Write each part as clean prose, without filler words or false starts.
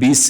20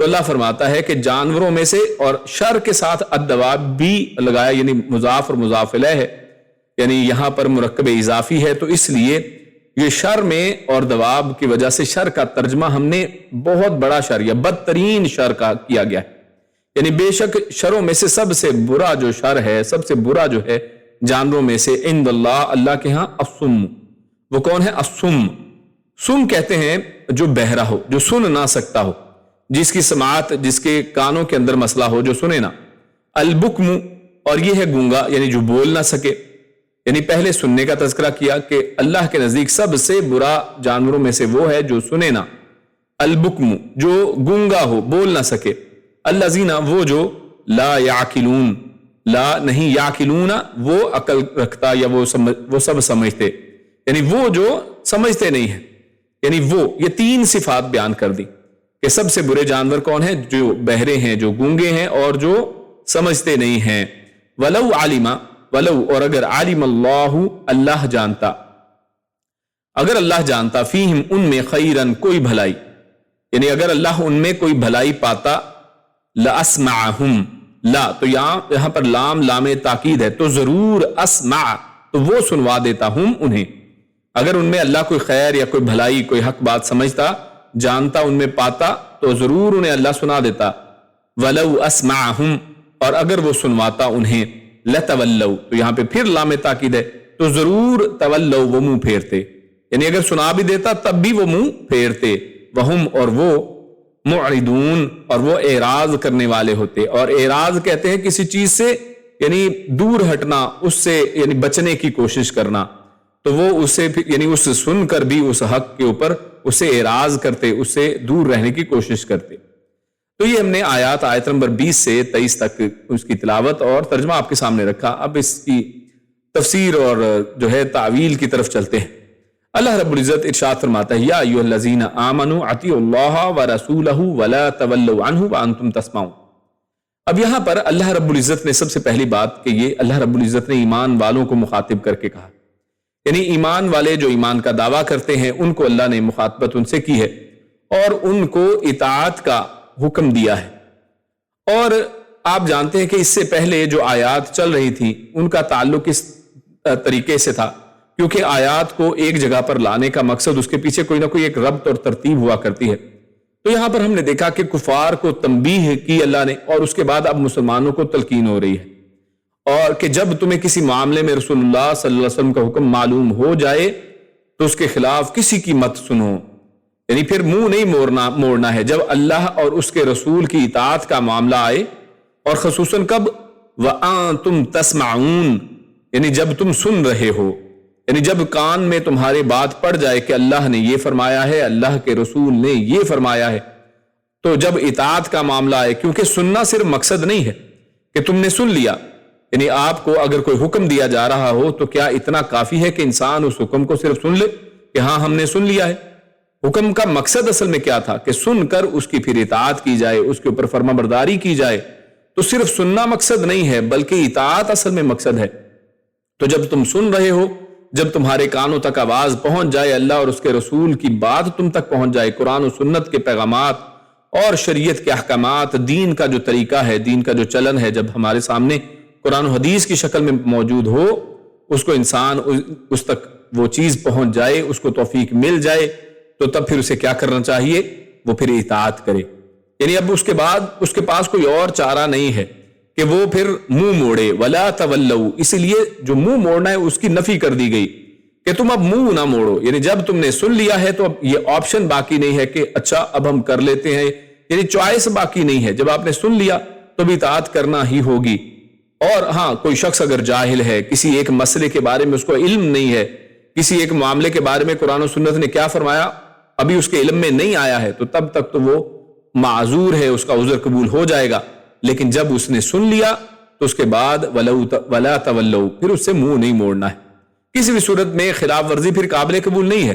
تو اللہ فرماتا ہے کہ جانوروں میں سے، اور شر کے ساتھ الدواب بھی لگایا، یعنی مضاف اور مضاف الیہ ہے، یعنی یہاں پر مرکب اضافی ہے، تو اس لیے یہ شر میں اور دواب کی وجہ سے شر کا ترجمہ ہم نے بہت بڑا شر یا بدترین شر کا کیا گیا ہے، یعنی بے شک شروں میں سے سب سے برا جو شر ہے، سب سے برا جو ہے جانوروں میں سے، عند اللہ، اللہ کے ہاں، الصم۔ وہ کون ہے؟ الصم۔ سم کہتے ہیں جو بہرا ہو، جو سن نہ سکتا ہو، جس کی سماعت، جس کے کانوں کے اندر مسئلہ ہو، جو سنے نہ۔ البکم، اور یہ ہے گونگا، یعنی جو بول نہ سکے، یعنی پہلے سننے کا تذکرہ کیا کہ اللہ کے نزدیک سب سے برا جانوروں میں سے وہ ہے جو سنے نہ، البکم، جو گونگا ہو، بول نہ سکے، الذین، وہ جو لا یعقلون، لا نہیں، یعقلون وہ عقل رکھتا یا وہ سب سمجھتے، یعنی وہ جو سمجھتے نہیں ہیں، یعنی وہ، یہ تین صفات بیان کر دی کہ سب سے برے جانور کون ہیں؟ جو بہرے ہیں، جو گونگے ہیں اور جو سمجھتے نہیں ہیں۔ ولو علم، ولو، اور اگر علم اللہ، اللہ جانتا، اگر اللہ جانتا، فیہم، ان میں، خیرن، کوئی بھلائی، یعنی اگر اللہ ان میں کوئی بھلائی پاتا، لاسمعہم، لا تو یہاں پر لام لام تاکید ہے، تو ضرور اسمع، تو وہ سنوا دیتا ہم انہیں، اگر ان میں اللہ کوئی خیر یا کوئی بھلائی، کوئی حق بات سمجھتا، جانتا، ان میں پاتا، تو ضرور انہیں اللہ سنا دیتا۔ ولو اسمعہم، اور اگر وہ سنواتا انہیں، لتولوا، تو یہاں پہ پھر لام تاکید ہے، تو ضرور تولوا، وہ منہ پھیرتے، یعنی اگر سنا بھی دیتا تب بھی وہ منہ پھیرتے، وہم، اور وہ، معرضون، اور وہ اعراض کرنے والے ہوتے، اور اعراض کہتے ہیں کسی چیز سے یعنی دور ہٹنا، اس سے یعنی بچنے کی کوشش کرنا، تو وہ اسے یعنی اس سن کر بھی اس حق کے اوپر اسے اعراض کرتے، اس سے دور رہنے کی کوشش کرتے۔ تو یہ ہم نے آیت نمبر 20 سے 23 تک اس کی تلاوت اور ترجمہ آپ کے سامنے رکھا۔ اب اس کی تفسیر اور جو ہے تعویل کی طرف چلتے ہیں۔ اللہ رب العزت ارشاد فرماتا ہے، یا ایھا الذین آمنوا اطیعوا اللہ ورسولہ ولا تولوا عنہ وانتم تسمعون۔ اب یہاں پر اللہ رب العزت نے سب سے پہلی بات کہ یہ اللہ رب العزت نے ایمان والوں کو مخاطب کر کے کہا، یعنی ایمان والے جو ایمان کا دعویٰ کرتے ہیں ان کو اللہ نے مخاطبت ان سے کی ہے اور ان کو اطاعت کا حکم دیا ہے۔ اور آپ جانتے ہیں کہ اس سے پہلے جو آیات چل رہی تھی ان کا تعلق اس طریقے سے تھا، کیونکہ آیات کو ایک جگہ پر لانے کا مقصد اس کے پیچھے کوئی نہ کوئی ایک ربط اور ترتیب ہوا کرتی ہے۔ تو یہاں پر ہم نے دیکھا کہ کفار کو تنبیہ کی اللہ نے، اور اس کے بعد اب مسلمانوں کو تلقین ہو رہی ہے، اور کہ جب تمہیں کسی معاملے میں رسول اللہ صلی اللہ علیہ وسلم کا حکم معلوم ہو جائے تو اس کے خلاف کسی کی مت سنو، یعنی پھر منہ نہیں موڑنا ہے جب اللہ اور اس کے رسول کی اطاعت کا معاملہ آئے، اور خصوصاً کب؟ وَأَنْتُمْ تَسْمَعُونَ، یعنی جب تم سن رہے ہو، یعنی جب کان میں تمہارے بات پڑ جائے کہ اللہ نے یہ فرمایا ہے، اللہ کے رسول نے یہ فرمایا ہے، تو جب اطاعت کا معاملہ آئے، کیونکہ سننا صرف مقصد نہیں ہے کہ تم نے سن لیا، یعنی آپ کو اگر کوئی حکم دیا جا رہا ہو تو کیا اتنا کافی ہے کہ انسان اس حکم کو صرف سن لے کہ ہاں ہم نے سن لیا ہے؟ حکم کا مقصد اصل میں کیا تھا کہ سن کر اس کی پھر اطاعت کی جائے، اس کے اوپر فرما برداری کی جائے۔ تو صرف سننا مقصد نہیں ہے بلکہ اطاعت اصل میں مقصد ہے۔ تو جب تم سن رہے ہو، جب تمہارے کانوں تک آواز پہنچ جائے، اللہ اور اس کے رسول کی بات تم تک پہنچ جائے، قرآن و سنت کے پیغامات اور شریعت کے احکامات، دین کا جو طریقہ ہے، دین کا جو چلن ہے، جب ہمارے سامنے قرآن و حدیث کی شکل میں موجود ہو، اس کو انسان اس تک وہ چیز پہنچ جائے، اس کو توفیق مل جائے، تو تب پھر اسے کیا کرنا چاہیے؟ وہ پھر اطاعت کرے، یعنی اب اس کے بعد اس کے پاس کوئی اور چارہ نہیں ہے کہ وہ پھر منہ موڑے۔ ولا تولوا، اسی لیے جو منہ موڑنا ہے اس کی نفی کر دی گئی کہ تم اب منہ نہ موڑو، یعنی جب تم نے سن لیا ہے تو اب یہ آپشن باقی نہیں ہے کہ اچھا اب ہم کر لیتے ہیں، یعنی چوائس باقی نہیں ہے، جب آپ نے سن لیا تو بھی اطاعت کرنا ہی ہوگی۔ اور ہاں، کوئی شخص اگر جاہل ہے، کسی ایک مسئلے کے بارے میں اس کو علم نہیں ہے، کسی ایک معاملے کے بارے میں قرآن و سنت نے کیا فرمایا ابھی اس کے علم میں نہیں آیا ہے، تو تب تک تو وہ معذور ہے، اس کا عذر قبول ہو جائے گا۔ لیکن جب اس نے سن لیا تو اس کے بعد ولا تولوا، پھر اس سے منہ نہیں موڑنا ہے، کسی بھی صورت میں خلاف ورزی پھر قابل قبول نہیں ہے۔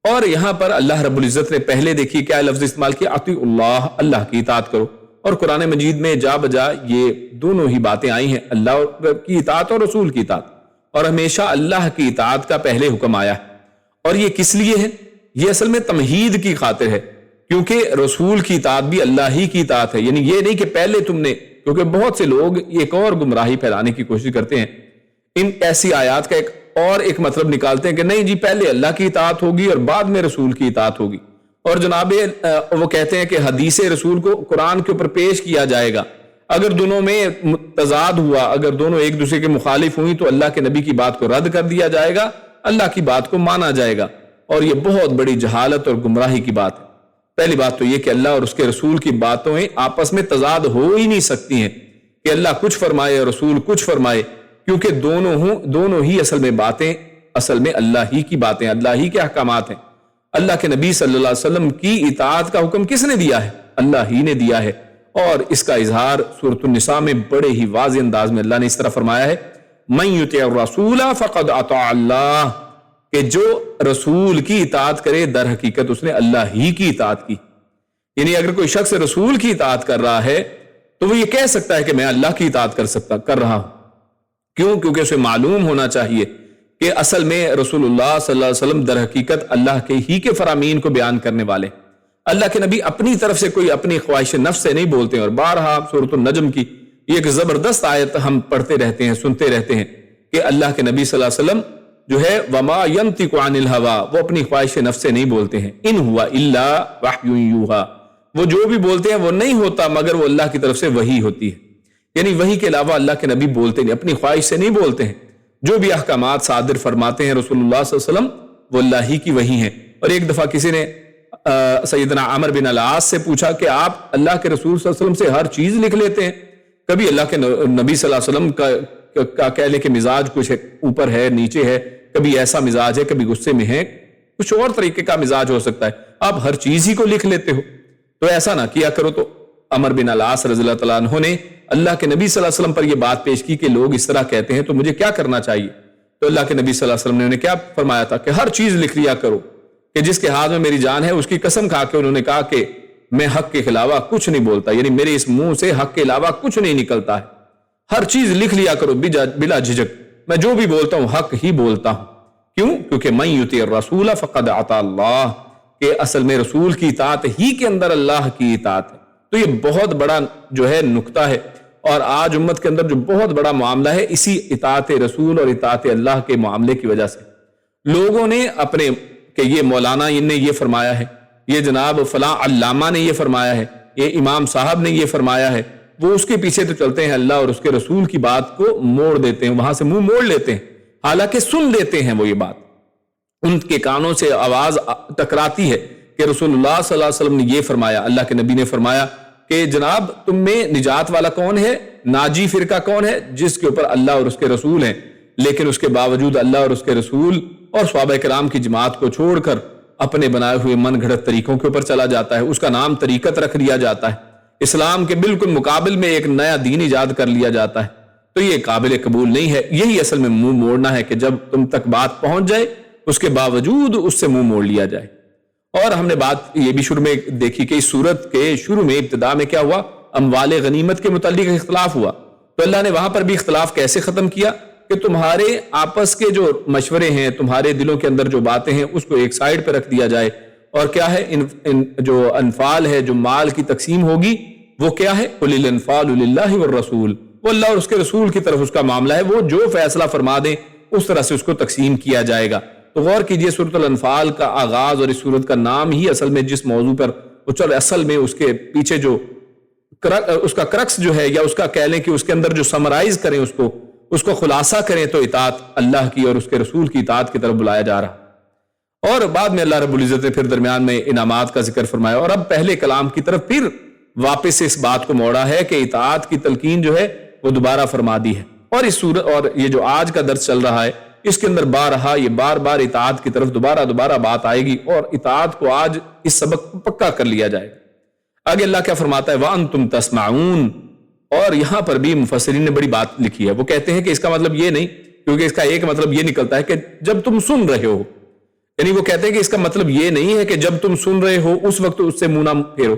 اور یہاں پر اللہ رب العزت نے پہلے دیکھی کیا لفظ استعمال کیا؟ اطیعوا اللہ، اللہ کی اطاعت کرو، اور قرآن مجید میں جا بجا یہ دونوں ہی باتیں آئی ہیں، اللہ کی اطاعت اور رسول کی اطاعت، اور ہمیشہ اللہ کی اطاعت کا پہلے حکم آیا ہے۔ اور یہ کس لیے ہے؟ یہ اصل میں تمہید کی خاطر ہے، کیونکہ رسول کی اطاعت بھی اللہ ہی کی اطاعت ہے. یعنی یہ نہیں کہ پہلے تم نے، کیونکہ بہت سے لوگ ایک اور گمراہی پھیلانے کی کوشش کرتے ہیں، ان ایسی آیات کا ایک مطلب نکالتے ہیں کہ نہیں جی پہلے اللہ کی اطاعت ہوگی اور بعد میں رسول کی اطاعت ہوگی. اور جناب وہ کہتے ہیں کہ حدیث رسول کو قرآن کے اوپر پیش کیا جائے گا، اگر دونوں میں تضاد ہوا، اگر دونوں ایک دوسرے کے مخالف ہوئی تو اللہ کے نبی کی بات کو رد کر دیا جائے گا، اللہ کی بات کو مانا جائے گا. اور یہ بہت بڑی جہالت اور گمراہی کی بات ہے. پہلی بات تو یہ کہ اللہ اور اس کے رسول کی باتوں آپس میں تضاد ہو ہی نہیں سکتی ہیں کہ اللہ کچھ فرمائے اور رسول کچھ فرمائے، کیونکہ دونوں ہی اصل میں باتیں اصل میں اللہ ہی کی باتیں، اللہ ہی کے احکامات ہیں. اللہ کے نبی صلی اللہ علیہ وسلم کی اطاعت کا حکم کس نے دیا ہے؟ اللہ ہی نے دیا ہے. اور اس کا اظہار سورۃ النساء میں بڑے ہی واضح انداز میں اللہ نے اس طرح فرمایا ہے، من یطع الرسول فقد اطاع اللہ، کہ جو رسول کی اطاعت کرے در حقیقت اس نے اللہ ہی کی اطاعت کی. یعنی اگر کوئی شخص رسول کی اطاعت کر رہا ہے تو وہ یہ کہہ سکتا ہے کہ میں اللہ کی اطاعت کر رہا ہوں. کیوں؟ کیونکہ اسے معلوم ہونا چاہیے کہ اصل میں رسول اللہ صلی اللہ علیہ وسلم در حقیقت اللہ کے ہی کے فرامین کو بیان کرنے والے. اللہ کے نبی اپنی طرف سے کوئی اپنی خواہش نفس سے نہیں بولتے ہیں. اور بارہا سورۃ النجم کی ایک زبردست آیت ہم پڑھتے رہتے ہیں، سنتے رہتے ہیں کہ اللہ کے نبی صلی اللہ علیہ وسلم جو ہے وما ينطق عن الهوى، وہ اپنی خواہش نفس سے نہیں بولتے ہیں. ان ہوا الا وحی یوحى، وہ جو بھی بولتے ہیں وہ نہیں ہوتا مگر وہ اللہ کی طرف سے وحی ہوتی ہے. یعنی وحی کے علاوہ اللہ کے نبی بولتے نہیں، اپنی خواہش سے نہیں بولتے ہیں. جو بھی احکامات صادر فرماتے ہیں رسول اللہ صلی اللہ علیہ وسلم وہ اللہ ہی کی وحی ہیں. اور ایک دفعہ کسی نے سیدنا عمر بن العاص سے پوچھا کہ آپ اللہ کے رسول صلی اللہ علیہ وسلم سے ہر چیز لکھ لیتے ہیں؟ کبھی اللہ کے نبی صلی اللہ علیہ وسلم کا کہہ لے کہ مزاج کچھ اوپر ہے نیچے ہے، کبھی ایسا مزاج ہے، کبھی غصے میں ہے، کچھ اور طریقے کا مزاج ہو سکتا ہے، آپ ہر چیز ہی کو لکھ لیتے ہو، تو ایسا نہ کیا کرو. تو عمر بن العاص رضی اللہ تعالیٰ عنہ نے اللہ کے نبی صلی اللہ علیہ وسلم پر یہ بات پیش کی کہ لوگ اس طرح کہتے ہیں تو مجھے کیا کرنا چاہیے. تو اللہ کے نبی صلی اللہ علیہ وسلم نے انہیں کیا فرمایا تھا کہ ہر چیز لکھ لیا کرو، کہ جس کے ہاتھ میں میری جان ہے اس کی قسم کھا کے انہوں نے کہا کہ میں حق کے علاوہ کچھ نہیں بولتا، یعنی میرے اس منہ سے حق کے علاوہ کچھ نہیں نکلتا ہے. ہر چیز لکھ لیا کرو بلا جھجک، میں جو بھی بولتا ہوں حق ہی بولتا ہوں. کیوں؟ کیونکہ من یطع الرسول فقد اطاع اللہ، کہ اصل میں رسول کی اطاعت ہی کے اندر اللہ کی اطاعت ہے. تو یہ بہت بڑا جو ہے نقطہ ہے، اور آج امت کے اندر جو بہت بڑا معاملہ ہے اسی اطاعت رسول اور اطاعت اللہ کے معاملے کی وجہ سے لوگوں نے اپنے کہ یہ مولانا نے یہ فرمایا ہے، یہ جناب فلاں علامہ نے یہ فرمایا ہے، یہ امام صاحب نے یہ فرمایا ہے، وہ اس کے پیچھے تو چلتے ہیں، اللہ اور اس کے رسول کی بات کو موڑ دیتے ہیں، وہاں سے منہ موڑ لیتے ہیں، حالانکہ سن لیتے ہیں وہ یہ بات، ان کے کانوں سے آواز ٹکراتی ہے کہ رسول اللہ صلی اللہ علیہ وسلم نے یہ فرمایا، اللہ کے نبی نے فرمایا کہ جناب تم میں نجات والا کون ہے، ناجی فرقہ کون ہے، جس کے اوپر اللہ اور اس کے رسول ہیں، لیکن اس کے باوجود اللہ اور اس کے رسول اور صحابہ کرام کی جماعت کو چھوڑ کر اپنے بنائے ہوئے من گھڑت طریقوں کے اوپر چلا جاتا ہے، اس کا نام طریقت رکھ لیا جاتا ہے، اسلام کے بالکل مقابل میں ایک نیا دین ایجاد کر لیا جاتا ہے. تو یہ قابل قبول نہیں ہے. یہی اصل میں منہ موڑنا ہے کہ جب تم تک بات پہنچ جائے اس کے باوجود اس سے منہ موڑ لیا جائے. اور ہم نے بات یہ بھی شروع میں دیکھی کہ اس سورت کے شروع میں ابتدا میں کیا ہوا، اموال غنیمت کے متعلق اختلاف ہوا. تو اللہ نے وہاں پر بھی اختلاف کیسے ختم کیا کہ تمہارے آپس کے جو مشورے ہیں، تمہارے دلوں کے اندر جو باتیں ہیں اس کو ایک سائیڈ پہ رکھ دیا جائے، اور کیا ہے جو انفال ہے، جو مال کی تقسیم ہوگی وہ کیا ہے، قُلِ الْأَنْفَالُ لِلَّهِ وَالرَّسُولِ، وہ اللہ اور اس کے رسول کی طرف اس کا معاملہ ہے، وہ جو فیصلہ فرما دیں اس طرح سے اس کو تقسیم کیا جائے گا. تو غور کیجئے سورۃ الانفال کا آغاز اور اس سورت کا نام ہی اصل میں جس موضوع پر اصل میں اس کے پیچھے جو اس کا کرکس جو ہے، یا اس کا کہہ لیں کہ اس کے اندر جو سمرائز کریں اس کو خلاصہ کریں، تو اطاعت اللہ کی اور اس کے رسول کی اطاعت کی طرف بلایا جا رہا. اور بعد میں اللہ رب العزت نے پھر درمیان میں انعامات کا ذکر فرمایا، اور اب پہلے کلام کی طرف پھر واپس سے اس بات کو موڑا ہے کہ اطاعت کی تلقین جو ہے وہ دوبارہ فرما دی ہے. اور اس سورت اور یہ جو آج کا درس چل رہا ہے اس کے اندر بارہا یہ بار بار اطاعت کی طرف دوبارہ بات آئے گی، اور اطاعت کو آج اس سبق کو پکا کر لیا جائے گا. آگے اللہ کیا فرماتا ہے، وَأَنْتُمْ تَسْمَعُونَ. اور یہاں پر بھی مفسرین نے بڑی بات لکھی ہے. وہ کہتے ہیں کہ اس کا مطلب یہ نہیں، کیونکہ اس کا ایک مطلب یہ نکلتا ہے کہ جب تم سن رہے ہو، یعنی وہ کہتے ہیں کہ اس کا مطلب یہ نہیں ہے کہ جب تم سن رہے ہو اس وقت اس سے منہ نہ پھیرو،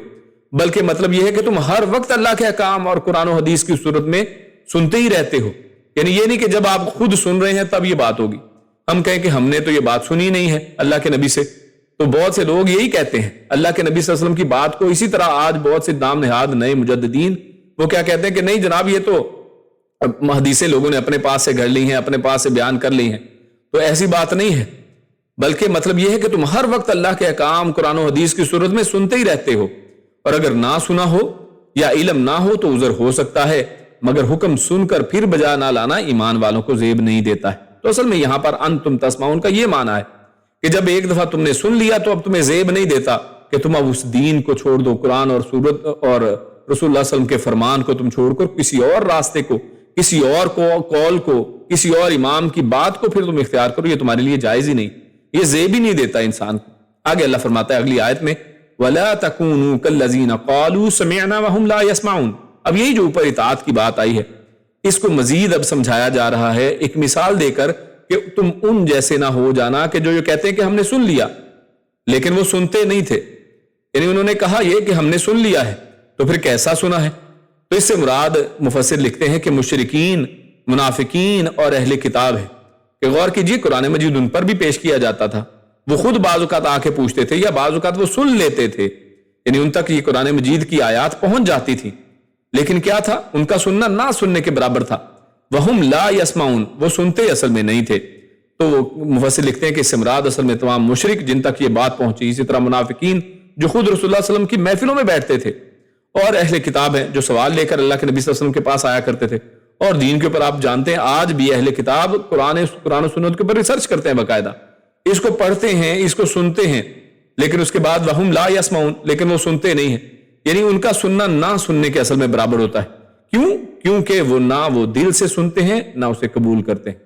بلکہ مطلب یہ ہے کہ تم ہر وقت اللہ کے احکام اور قرآن و حدیث کی صورت میں سنتے ہی رہتے ہو. یعنی یہ نہیں کہ جب آپ خود سن رہے ہیں تب یہ بات ہوگی. ہم کہیں کہ ہم نے تو یہ بات سنی نہیں ہے اللہ کے نبی سے، تو بہت سے لوگ یہی کہتے ہیں اللہ کے نبی صلی اللہ علیہ وسلم کی بات کو اسی طرح آج بہت سے نام نہاد نئے مجددین وہ کیا کہتے ہیں کہ نہیں جناب یہ تو حدیثیں لوگوں نے اپنے پاس سے گھڑ لی ہیں، اپنے پاس سے بیان کر لی ہیں. تو ایسی بات نہیں ہے، بلکہ مطلب یہ ہے کہ تم ہر وقت اللہ کے احکام قرآن و حدیث کی صورت میں سنتے ہی رہتے ہو، اور اگر نہ سنا ہو یا علم نہ ہو تو عذر ہو سکتا ہے، مگر حکم سن کر پھر بجا نہ لانا ایمان والوں کو زیب نہیں دیتا ہے. تو اصل میں یہاں پر انتم تسمعون کا یہ معنی ہے کہ جب ایک دفعہ تم نے سن لیا تو اب تمہیں زیب نہیں دیتا کہ تم اب اس دین کو چھوڑ دو، قرآن اور سورت اور رسول اللہ صلی اللہ علیہ وسلم کے فرمان کو تم چھوڑ کر کسی اور راستے کو، کسی اور قول کو، کسی اور امام کی بات کو پھر تم اختیار کرو. یہ تمہارے لیے جائز ہی نہیں، یہ زیب ہی نہیں دیتا انسان کو. آگے اللہ فرماتا ہے اگلی آیت میں وَلَا تَكُونُوا كَالَّذِينَ قَالُوا سَمِعْنَا وَهُمْ لَا يَسْمَعُونَ. اب یہی جو اوپر اطاعت کی بات آئی ہے اس کو مزید اب سمجھایا جا رہا ہے ایک مثال دے کر کہ تم ان جیسے نہ ہو جانا کہ جو یہ کہتے ہیں کہ ہم نے سن لیا لیکن وہ سنتے نہیں تھے. یعنی انہوں نے کہا یہ کہ ہم نے سن لیا ہے تو پھر کیسا سنا ہے؟ تو اس سے مراد مفسر لکھتے ہیں کہ مشرکین، منافقین اور اہل کتاب ہے کہ غور کیجئے قرآن مجید ان پر بھی پیش کیا جاتا تھا. وہ خود بعض اوقات آ کے پوچھتے تھے یا بعض اوقات وہ سن لیتے تھے، یعنی ان تک یہ قرآن مجید کی آیات پہنچ جاتی تھی، لیکن کیا تھا؟ ان کا سننا نہ سننے کے برابر تھا. وہم لا یسمعون، وہ سنتے اصل میں نہیں تھے. تو مفسر لکھتے ہیں کہ اس سے مراد اصل میں تمام مشرک جن تک یہ بات پہنچی، اسی طرح منافقین جو خود رسول اللہ صلی اللہ علیہ وسلم کی محفلوں میں بیٹھتے تھے، اور اہل کتاب ہیں جو سوال لے کر اللہ کے نبی صلی اللہ علیہ وسلم کے پاس آیا کرتے تھے. اور دین کے اوپر آپ جانتے ہیں آج بھی اہل کتاب قرآن و سنت کے اوپر ریسرچ کرتے ہیں، باقاعدہ اس کو پڑھتے ہیں، اس کو سنتے ہیں، لیکن اس کے بعد وہم لا یسمعون، لیکن وہ سنتے نہیں ہیں. یعنی ان کا سننا نہ سننے کے اصل میں برابر ہوتا ہے. کیوں؟ کیونکہ وہ نہ وہ دل سے سنتے ہیں نہ اسے قبول کرتے ہیں.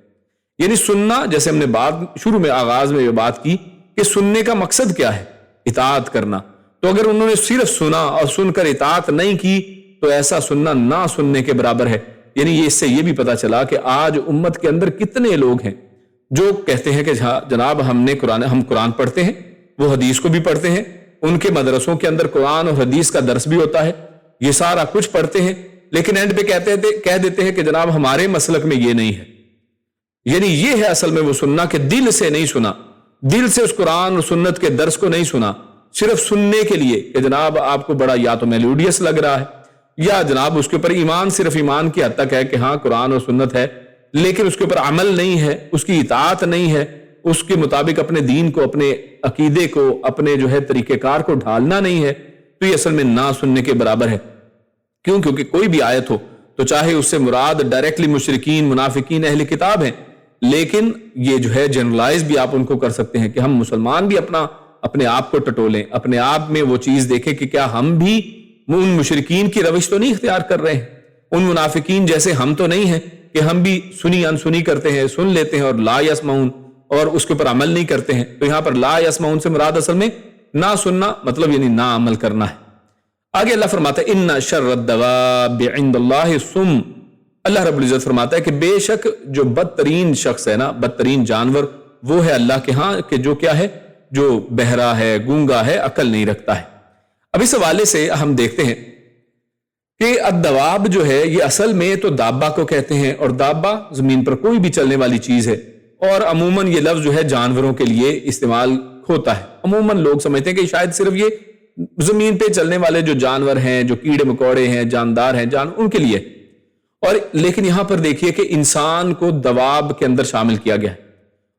یعنی سننا، جیسے ہم نے بات شروع میں آغاز میں یہ بات کی کہ سننے کا مقصد کیا ہے؟ اطاعت کرنا. تو اگر انہوں نے صرف سنا اور سن کر اطاعت نہیں کی تو ایسا سننا نہ سننے کے برابر ہے. یعنی اس سے یہ بھی پتا چلا کہ آج امت کے اندر کتنے لوگ ہیں جو کہتے ہیں کہ جناب ہم قرآن پڑھتے ہیں، وہ حدیث کو بھی پڑھتے ہیں، ان کے مدرسوں کے اندر قرآن اور حدیث کا درس بھی ہوتا ہے، یہ سارا کچھ پڑھتے ہیں، لیکن اینڈ پہ کہہ دیتے ہیں کہ جناب ہمارے مسلک میں یہ نہیں ہے. یعنی یہ ہے اصل میں وہ سننا کہ دل سے نہیں سنا، دل سے اس قرآن اور سنت کے درس کو نہیں سنا، صرف سننے کے لیے کہ جناب آپ کو بڑا یا تو میلوڈیس لگ رہا ہے یا جناب اس کے اوپر ایمان صرف ایمان کی حد تک ہے کہ ہاں قرآن اور سنت ہے، لیکن اس کے اوپر عمل نہیں ہے، اس کی اطاعت نہیں ہے، اس کے مطابق اپنے دین کو، اپنے عقیدے کو، اپنے جو ہے طریقہ کار کو ڈھالنا نہیں ہے. تو یہ اصل میں نہ سننے کے برابر ہے. کیوں؟ کیونکہ کوئی بھی آیت ہو تو چاہے اس سے مراد ڈائریکٹلی مشرکین، منافقین، اہل کتاب ہیں، لیکن یہ جو ہے جنرلائز بھی آپ ان کو کر سکتے ہیں کہ ہم مسلمان بھی اپنے آپ کو ٹٹولیں، اپنے آپ میں وہ چیز دیکھیں کہ کیا ہم بھی ان مشرکین کی روش تو نہیں اختیار کر رہے ہیں، ان منافقین جیسے ہم تو نہیں ہیں کہ ہم بھی سنی انسنی کرتے ہیں، سن لیتے ہیں اور لا یسمعون اور اس کے اوپر عمل نہیں کرتے ہیں. تو یہاں پر لا یسمعون سے مراد اصل میں نہ سننا، مطلب یعنی نہ عمل کرنا ہے. آگے اللہ فرماتا ہے ان شر الدواب عند اللہ الصم. اللہ رب العزت فرماتا ہے کہ بے شک جو بدترین شخص ہے نا، بدترین جانور وہ ہے اللہ کے ہاں کہ جو کیا ہے، جو بہرا ہے، گونگا ہے، عقل نہیں رکھتا ہے. اب اس حوالے سے ہم دیکھتے ہیں کہ الدواب جو ہے یہ اصل میں تو دابا کو کہتے ہیں، اور دابا زمین پر کوئی بھی چلنے والی چیز ہے، اور عموماً یہ لفظ جو ہے جانوروں کے لیے استعمال ہوتا ہے. عموماً لوگ سمجھتے ہیں کہ شاید صرف یہ زمین پہ چلنے والے جو جانور ہیں، جو کیڑے مکوڑے ہیں، جاندار ہیں، ان کے لیے. اور لیکن یہاں پر دیکھیے کہ انسان کو دواب کے اندر شامل کیا گیا ہے،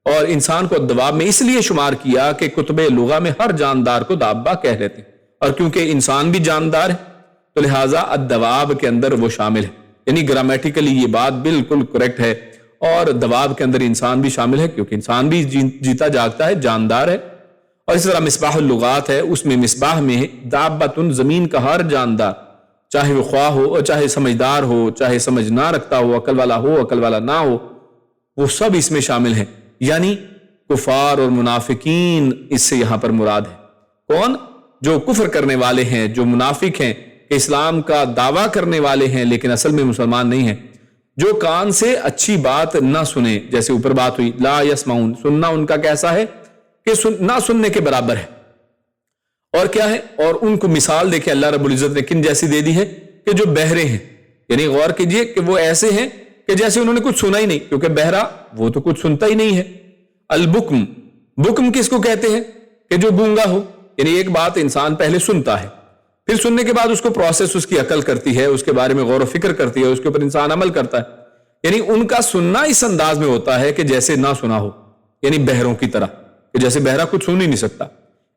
اور انسان کو دواب میں اس لیے شمار کیا کہ کتب لغہ میں ہر جاندار کو دابا کہہ لیتے ہیں، اور کیونکہ انسان بھی جاندار ہے تو لہٰذا الدواب کے اندر وہ شامل ہے. یعنی گرامیٹیکلی یہ بات بالکل کریکٹ ہے، اور دواب کے اندر انسان بھی شامل ہے کیونکہ انسان بھی جیتا جاگتا ہے، جاندار ہے. اور اس طرح مصباح اللغات ہے، اس میں مصباح میں دابتن زمین کا ہر جاندار، چاہے وہ خواہ ہو اور چاہے سمجھدار ہو، چاہے سمجھ نہ رکھتا ہو، عقل والا ہو، عقل والا نہ ہو، وہ سب اس میں شامل ہیں. یعنی کفار اور منافقین اس سے یہاں پر مراد ہے. کون؟ جو کفر کرنے والے ہیں، جو منافق ہیں، کہ اسلام کا دعویٰ کرنے والے ہیں لیکن اصل میں مسلمان نہیں ہیں، جو کان سے اچھی بات نہ سنیں، جیسے اوپر بات ہوئی لا یسمعون، سننا ان کا کیسا ہے کہ نہ سننے کے برابر ہے. اور کیا ہے؟ اور ان کو مثال دیکھیں اللہ رب العزت نے کن جیسی دے دی ہے کہ جو بہرے ہیں. یعنی غور کیجئے کہ وہ ایسے ہیں کہ جیسے انہوں نے کچھ سنا ہی نہیں، کیونکہ بہرا وہ تو کچھ سنتا ہی نہیں ہے. البکم، بکم کس کو کہتے ہیں؟ کہ جو گونگا ہو، یعنی ایک بات انسان پہلے سنتا ہے، پھر سننے کے بعد اس کو پروسیس اس کی عقل کرتی ہے، اس کے بارے میں غور و فکر کرتی ہے، اس کے اوپر انسان عمل کرتا ہے. یعنی ان کا سننا اس انداز میں ہوتا ہے کہ جیسے نہ سنا ہو، یعنی بہروں کی طرح، کہ جیسے بہرا کچھ سن ہی نہیں سکتا.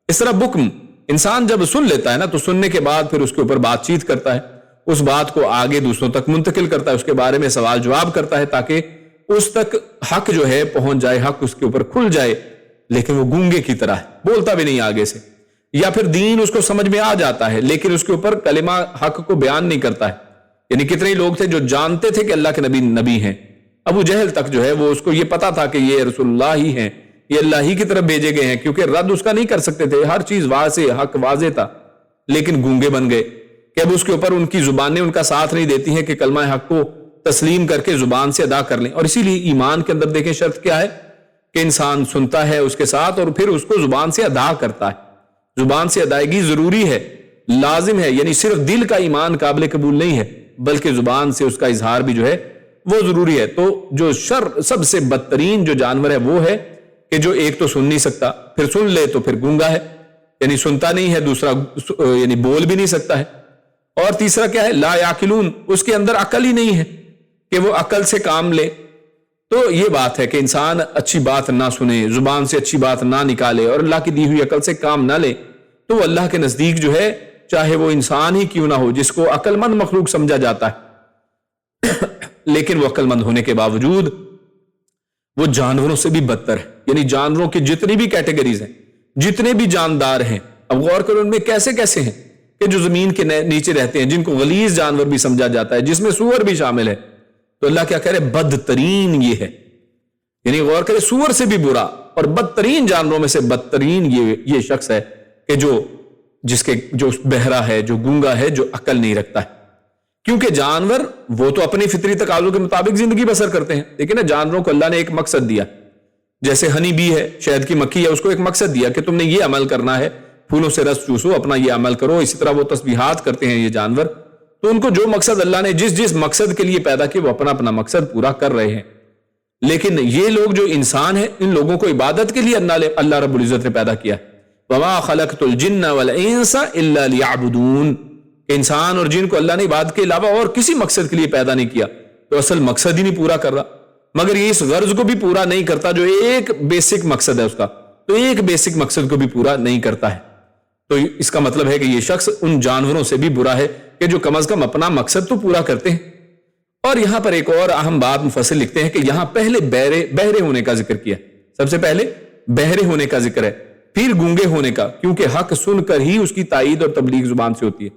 اس طرح بکم انسان جب سن لیتا ہے نا، تو سننے کے بعد پھر اس کے اوپر بات چیت کرتا ہے، اس بات کو آگے دوسروں تک منتقل کرتا ہے، اس کے بارے میں سوال جواب کرتا ہے تاکہ اس تک حق جو ہے پہنچ جائے، حق اس کے اوپر کھل جائے. لیکن وہ گونگے کی طرح ہے، بولتا بھی نہیں آگے سے. یا پھر دین اس کو سمجھ میں آ جاتا ہے لیکن اس کے اوپر کلمہ حق کو بیان نہیں کرتا ہے. یعنی کتنے لوگ تھے جو جانتے تھے کہ اللہ کے نبی ہیں، ابو جہل تک جو ہے وہ اس کو یہ پتا تھا کہ یہ رسول اللہ ہی ہیں، یہ اللہ ہی کی طرف بھیجے گئے ہیں، کیونکہ رد اس کا نہیں کر سکتے تھے، ہر چیز واضح، حق واضح تھا. لیکن گونگے بن گئے کہ اب اس کے اوپر ان کی زبانیں ان کا ساتھ نہیں دیتی ہیں کہ کلمہ حق کو تسلیم کر کے زبان سے ادا کر لیں. اور اسی لیے ایمان کے اندر دیکھیں شرط کیا ہے کہ انسان سنتا ہے اس کے ساتھ اور پھر اس کو زبان سے ادا کرتا ہے. زبان سے ادائیگی ضروری ہے، لازم ہے. یعنی صرف دل کا ایمان قابل قبول نہیں ہے بلکہ زبان سے اس کا اظہار بھی جو ہے وہ ضروری ہے. تو جو سب سے بدترین جو جانور ہے وہ ہے کہ جو ایک تو سن نہیں سکتا، پھر سن لے تو پھر گونگا ہے، یعنی سنتا نہیں ہے، دوسرا یعنی بول بھی نہیں سکتا ہے. اور تیسرا کیا ہے؟ لا یعقلون، اس کے اندر عقل ہی نہیں ہے کہ وہ عقل سے کام لے. تو یہ بات ہے کہ انسان اچھی بات نہ سنے، زبان سے اچھی بات نہ نکالے اور اللہ کی دی ہوئی عقل سے کام نہ لے، تو وہ اللہ کے نزدیک جو ہے چاہے وہ انسان ہی کیوں نہ ہو جس کو عقل مند مخلوق سمجھا جاتا ہے لیکن وہ عقل مند ہونے کے باوجود وہ جانوروں سے بھی بدتر ہے. یعنی جانوروں کی جتنی بھی کیٹیگریز ہیں، جتنے بھی جاندار ہیں، اب غور کرو ان میں کیسے کیسے ہیں کہ جو زمین کے نیچے رہتے ہیں، جن کو غلیظ جانور بھی سمجھا جاتا ہے، جس میں سور بھی شامل ہے. تو اللہ کیا کہہ رہے؟ بدترین یہ ہے. یعنی غور کرے سور سے بھی برا اور بدترین جانوروں میں سے بدترین یہ شخص ہے کہ جو بہرا ہے، جو گونگا ہے، جو عقل نہیں رکھتا ہے. کیونکہ جانور وہ تو اپنی فطری تقاضوں کے مطابق زندگی بسر کرتے ہیں، لیکن جانوروں کو اللہ نے ایک مقصد دیا. جیسے ہنی بی ہے، شہد کی مکھی ہے، اس کو ایک مقصد دیا کہ تم نے یہ عمل کرنا ہے، پھولوں سے رس چوسو، اپنا یہ عمل کرو. اسی طرح وہ تسبیحات کرتے ہیں یہ جانور، تو ان کو جو مقصد اللہ نے جس مقصد کے لیے پیدا کیا وہ اپنا مقصد پورا کر رہے ہیں. لیکن یہ لوگ جو انسان ہیں، ان لوگوں کو عبادت کے لیے اللہ رب العزت نے پیدا کیا. وَمَا خَلَقْتُ الْجِنَّ وَالْإِنسَ إِلَّا لِيَعْبُدُونَ، کہ انسان اور جن کو اللہ نے عبادت کے علاوہ اور کسی مقصد کے لیے پیدا نہیں کیا. تو اصل مقصد ہی نہیں پورا کر رہا، مگر یہ اس غرض کو بھی پورا نہیں کرتا جو ایک بیسک مقصد ہے اس کا، تو ایک بیسک مقصد کو بھی پورا نہیں کرتا ہے. تو اس کا مطلب ہے کہ یہ شخص ان جانوروں سے بھی برا ہے کہ جو کم از کم اپنا مقصد تو پورا کرتے ہیں. اور یہاں پر ایک اور اہم بات مفسر لکھتے ہیں کہ یہاں پہلے بہرے ہونے کا ذکر کیا، سب سے پہلے بہرے ہونے کا ذکر ہے، پھر گونگے ہونے کا، کیونکہ حق سن کر ہی اس کی تائید اور تبلیغ زبان سے ہوتی ہے.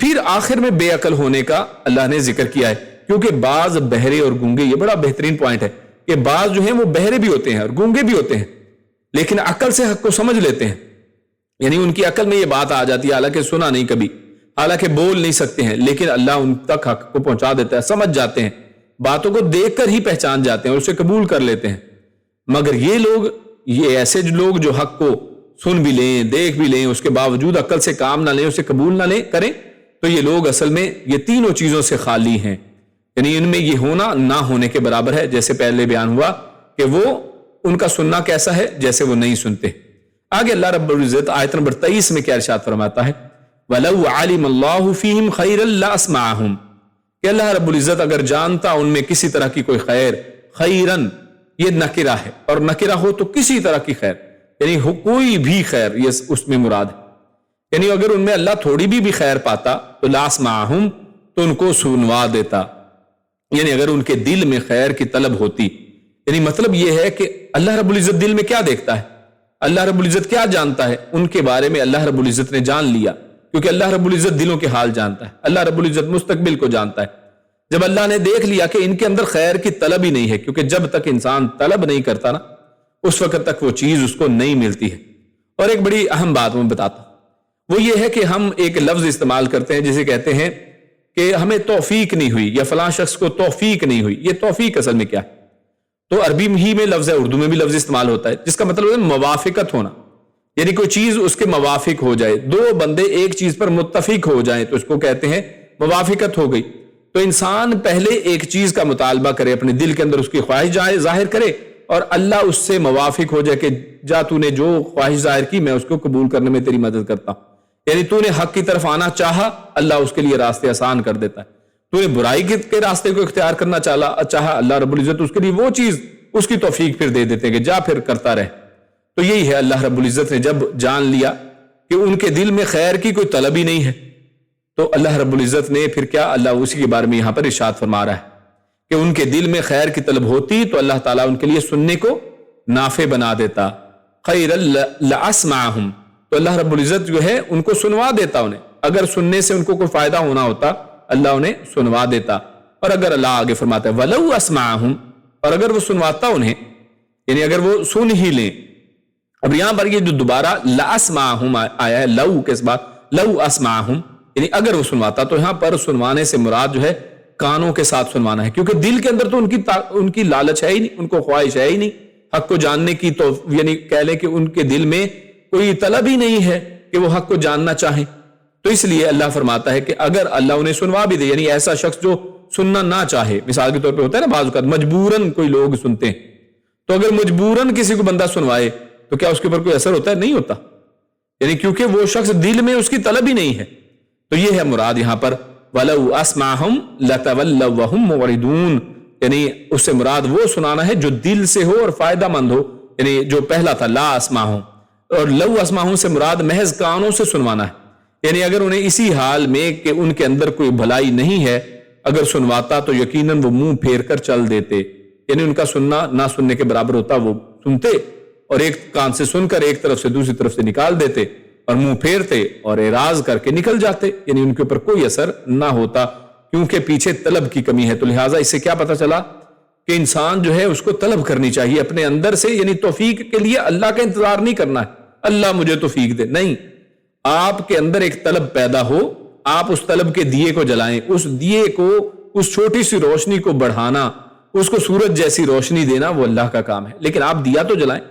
پھر آخر میں بے عقل ہونے کا اللہ نے ذکر کیا ہے، کیونکہ بعض بہرے اور گونگے، یہ بڑا بہترین پوائنٹ ہے کہ بعض جو ہیں وہ بہرے بھی ہوتے ہیں اور گونگے بھی ہوتے ہیں لیکن عقل سے حق کو سمجھ لیتے ہیں. یعنی ان کی عقل میں یہ بات آ جاتی ہے، حالانکہ سنا نہیں کبھی، حالانکہ بول نہیں سکتے ہیں، لیکن اللہ ان تک حق کو پہنچا دیتا ہے، سمجھ جاتے ہیں، باتوں کو دیکھ کر ہی پہچان جاتے ہیں اور اسے قبول کر لیتے ہیں. مگر یہ ایسے لوگ جو حق کو سن بھی لیں، دیکھ بھی لیں، اس کے باوجود عقل سے کام نہ لیں، اسے قبول نہ کریں، تو یہ لوگ اصل میں یہ تینوں چیزوں سے خالی ہیں. یعنی ان میں یہ ہونا نہ ہونے کے برابر ہے، جیسے پہلے بیان ہوا کہ وہ ان کا سننا کیسا ہے، جیسے وہ نہیں سنتے. آگے اللہ رب العزت آیت نمبر 23 میں کیا ارشاد فرماتا ہے؟ وَلَوْ عَلِمَ اللَّهُ فِيهِمْ خَيْرًا لَأَسْمَعَهُمْ، کہ اللہ رب العزت اگر جانتا ان میں کسی طرح کی کوئی خیر، خیرن یہ نکرہ ہے، اور نکرہ ہو تو کسی طرح کی خیر، یعنی کوئی بھی خیر، یہ اس میں مراد ہے. یعنی اگر ان میں اللہ تھوڑی بھی خیر پاتا تو لَأَسْمَعَهُمْ، تو ان کو سنوا دیتا. یعنی اگر ان کے دل میں خیر کی طلب ہوتی، یعنی مطلب یہ ہے کہ اللہ رب العزت دل میں کیا دیکھتا ہے، اللہ رب العزت کیا جانتا ہے، ان کے بارے میں اللہ رب العزت نے جان لیا، کیونکہ اللہ رب العزت دلوں کے حال جانتا ہے، اللہ رب العزت مستقبل کو جانتا ہے. جب اللہ نے دیکھ لیا کہ ان کے اندر خیر کی طلب ہی نہیں ہے، کیونکہ جب تک انسان طلب نہیں کرتا نا اس وقت تک وہ چیز اس کو نہیں ملتی ہے. اور ایک بڑی اہم بات میں بتاتا ہوں، وہ یہ ہے کہ ہم ایک لفظ استعمال کرتے ہیں جسے کہتے ہیں کہ ہمیں توفیق نہیں ہوئی، یا فلاں شخص کو توفیق نہیں ہوئی. یہ توفیق اصل میں کیا ہے؟ تو عربی ہی میں لفظ ہے، اردو میں بھی لفظ استعمال ہوتا ہے، جس کا مطلب ہے موافقت ہونا. یعنی کوئی چیز اس کے موافق ہو جائے، دو بندے ایک چیز پر متفق ہو جائیں تو اس کو کہتے ہیں موافقت ہو گئی. تو انسان پہلے ایک چیز کا مطالبہ کرے، اپنے دل کے اندر اس کی خواہش ظاہر کرے، اور اللہ اس سے موافق ہو جائے کہ جا تو نے جو خواہش ظاہر کی میں اس کو قبول کرنے میں تیری مدد کرتا ہوں. یعنی تو نے حق کی طرف آنا چاہا، اللہ اس کے لیے راستے آسان کر دیتا ہے. تو نے برائی کے راستے کو اختیار کرنا چاہا، اللہ رب العزت اس کے لیے وہ چیز اس کی توفیق پھر دے دیتے ہیں کہ جا پھر کرتا رہے. تو یہی ہے، اللہ رب العزت نے جب جان لیا کہ ان کے دل میں خیر کی کوئی طلب ہی نہیں ہے، تو اللہ رب العزت نے پھر کیا، اللہ اسی کے بارے میں یہاں پر ارشاد فرما رہا ہے کہ ان کے دل میں خیر کی طلب ہوتی تو اللہ تعالیٰ ان کے لیے سننے کو نافع بنا دیتا. خیر لاسمعہم، تو اللہ رب العزت جو ہے ان کو سنوا دیتا. انہیں اگر سننے سے ان کو کوئی فائدہ ہونا ہوتا اللہ انہیں سنوا دیتا. اور اگر اللہ آگے فرماتا ہے ولو اسمعہم، اور اگر وہ سنواتا انہیں، یعنی اگر وہ سن ہی لیں. اب یہاں پر یہ جو دوبارہ لاسمعہم آیا ہے، لو کے بعد لو اسمعہم، یعنی اگر وہ سنواتا، تو یہاں پر سنوانے سے مراد جو ہے کانوں کے ساتھ سنوانا ہے، کیونکہ دل کے اندر تو ان کی لالچ ہے ہی نہیں، ان کو خواہش ہے ہی نہیں حق کو جاننے کی. تو یعنی کہہ لیں کہ ان کے دل میں کوئی طلب ہی نہیں ہے کہ وہ حق کو جاننا چاہیں. تو اس لیے اللہ فرماتا ہے کہ اگر اللہ انہیں سنوا بھی دے، یعنی ایسا شخص جو سننا نہ چاہے، مثال کے طور پہ ہوتا ہے نا بعض اوقات مجبوراً کوئی لوگ سنتے ہیں، تو اگر مجبوراً کسی کو بندہ سنوائے تو کیا اس کے اوپر کوئی اثر ہوتا ہے؟ نہیں ہوتا، یعنی کیونکہ وہ شخص دل میں اس کی طلب ہی نہیں ہے. تو یہ ہے مراد یہاں پر وَلَوْ أَسْمَعَهُمْ لَتَوَلَّوْا وَهُمْ مُعْرِضُونَ، یعنی اس سے مراد وہ سنانا ہے جو دل سے ہو اور فائدہ مند ہو. یعنی جو پہلا تھا لا اسمعہم، اور لو اسمعہم سے مراد محض کانوں سے سنوانا ہے. یعنی اگر انہیں اسی حال میں کہ ان کے اندر کوئی بھلائی نہیں ہے اگر سنواتا تو یقیناً وہ منہ پھیر کر چل دیتے. یعنی ان کا سننا نہ سننے کے برابر ہوتا، وہ سنتے اور ایک کان سے سن کر ایک طرف سے دوسری طرف سے نکال دیتے اور منہ پھیرتے اور اعراض کر کے نکل جاتے. یعنی ان کے اوپر کوئی اثر نہ ہوتا، کیونکہ پیچھے طلب کی کمی ہے. تو لہٰذا اس سے کیا پتہ چلا کہ انسان جو ہے اس کو طلب کرنی چاہیے اپنے اندر سے. یعنی توفیق کے لیے اللہ کا انتظار نہیں کرنا ہے اللہ مجھے توفیق دے، نہیں، آپ کے اندر ایک طلب پیدا ہو، آپ اس طلب کے دیے کو جلائیں، اس دیے کو، اس چھوٹی سی روشنی کو بڑھانا، اس کو سورج جیسی روشنی دینا وہ اللہ کا کام ہے. لیکن آپ دیا تو جلائیں،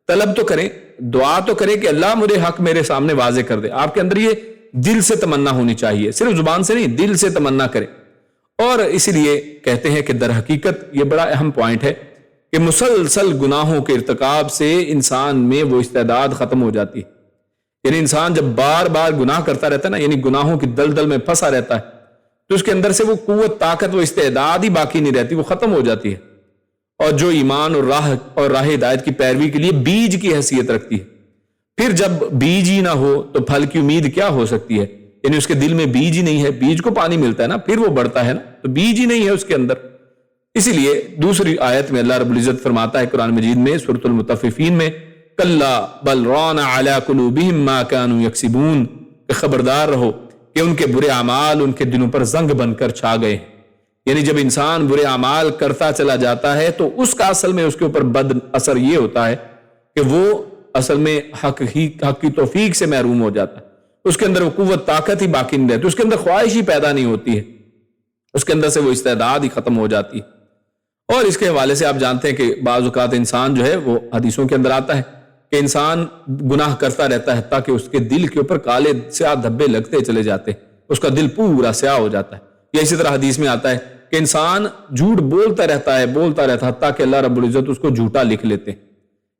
طلب تو کریں، دعا تو کریں کہ اللہ مجھے حق میرے سامنے واضح کر دے. آپ کے اندر یہ دل سے تمنا ہونی چاہیے، صرف زبان سے نہیں، دل سے تمنا کریں. اور اسی لیے کہتے ہیں کہ در حقیقت یہ بڑا اہم پوائنٹ ہے کہ مسلسل گناہوں کے ارتکاب سے انسان میں وہ استعداد ختم ہو جاتی ہے. یعنی انسان جب بار بار گناہ کرتا رہتا ہے نا، یعنی گناہوں کی دلدل میں پھنسا رہتا ہے، تو اس کے اندر سے وہ قوت، طاقت، وہ استعداد ہی باقی نہیں رہتی، وہ ختم ہو جاتی ہے. اور جو ایمان اور راہ ہدایت کی پیروی کے لیے بیج کی حیثیت رکھتی ہے، پھر جب بیج ہی نہ ہو تو پھل کی امید کیا ہو سکتی ہے؟ یعنی اس کے دل میں بیج ہی نہیں ہے، بیج کو پانی ملتا ہے نا پھر وہ بڑھتا ہے نا، تو بیج ہی نہیں ہے اس کے اندر. اسی لیے دوسری آیت میں اللہ رب العزت فرماتا ہے قرآن مجید میں سورۃ المطففین میں کلا بل ران علی قلوبہم ما کانوا یکسبون، کہ خبردار رہو کہ ان کے برے اعمال ان کے دلوں پر زنگ بن کر چھا گئے. یعنی جب انسان برے اعمال کرتا چلا جاتا ہے تو اس کا اصل میں اس کے اوپر بد اثر یہ ہوتا ہے کہ وہ اصل میں حق کی توفیق سے محروم ہو جاتا ہے. اس کے اندر وہ قوت، طاقت ہی باقی نہیں رہتی، اس کے اندر خواہش ہی پیدا نہیں ہوتی ہے، اس کے اندر سے وہ استعداد ہی ختم ہو جاتی ہے. اور اس کے حوالے سے آپ جانتے ہیں کہ بعض اوقات انسان جو ہے وہ حدیثوں کے اندر آتا ہے کہ انسان گناہ کرتا رہتا ہے تاکہ اس کے دل کے اوپر کالے سیاہ دھبے لگتے چلے جاتے ہیں، اس کا دل پورا سیاہ ہو جاتا ہے. یا اسی طرح حدیث میں آتا ہے کہ انسان جھوٹ بولتا رہتا ہے حتیٰ کہ اللہ رب العزت اس کو جھوٹا لکھ لیتے ہیں.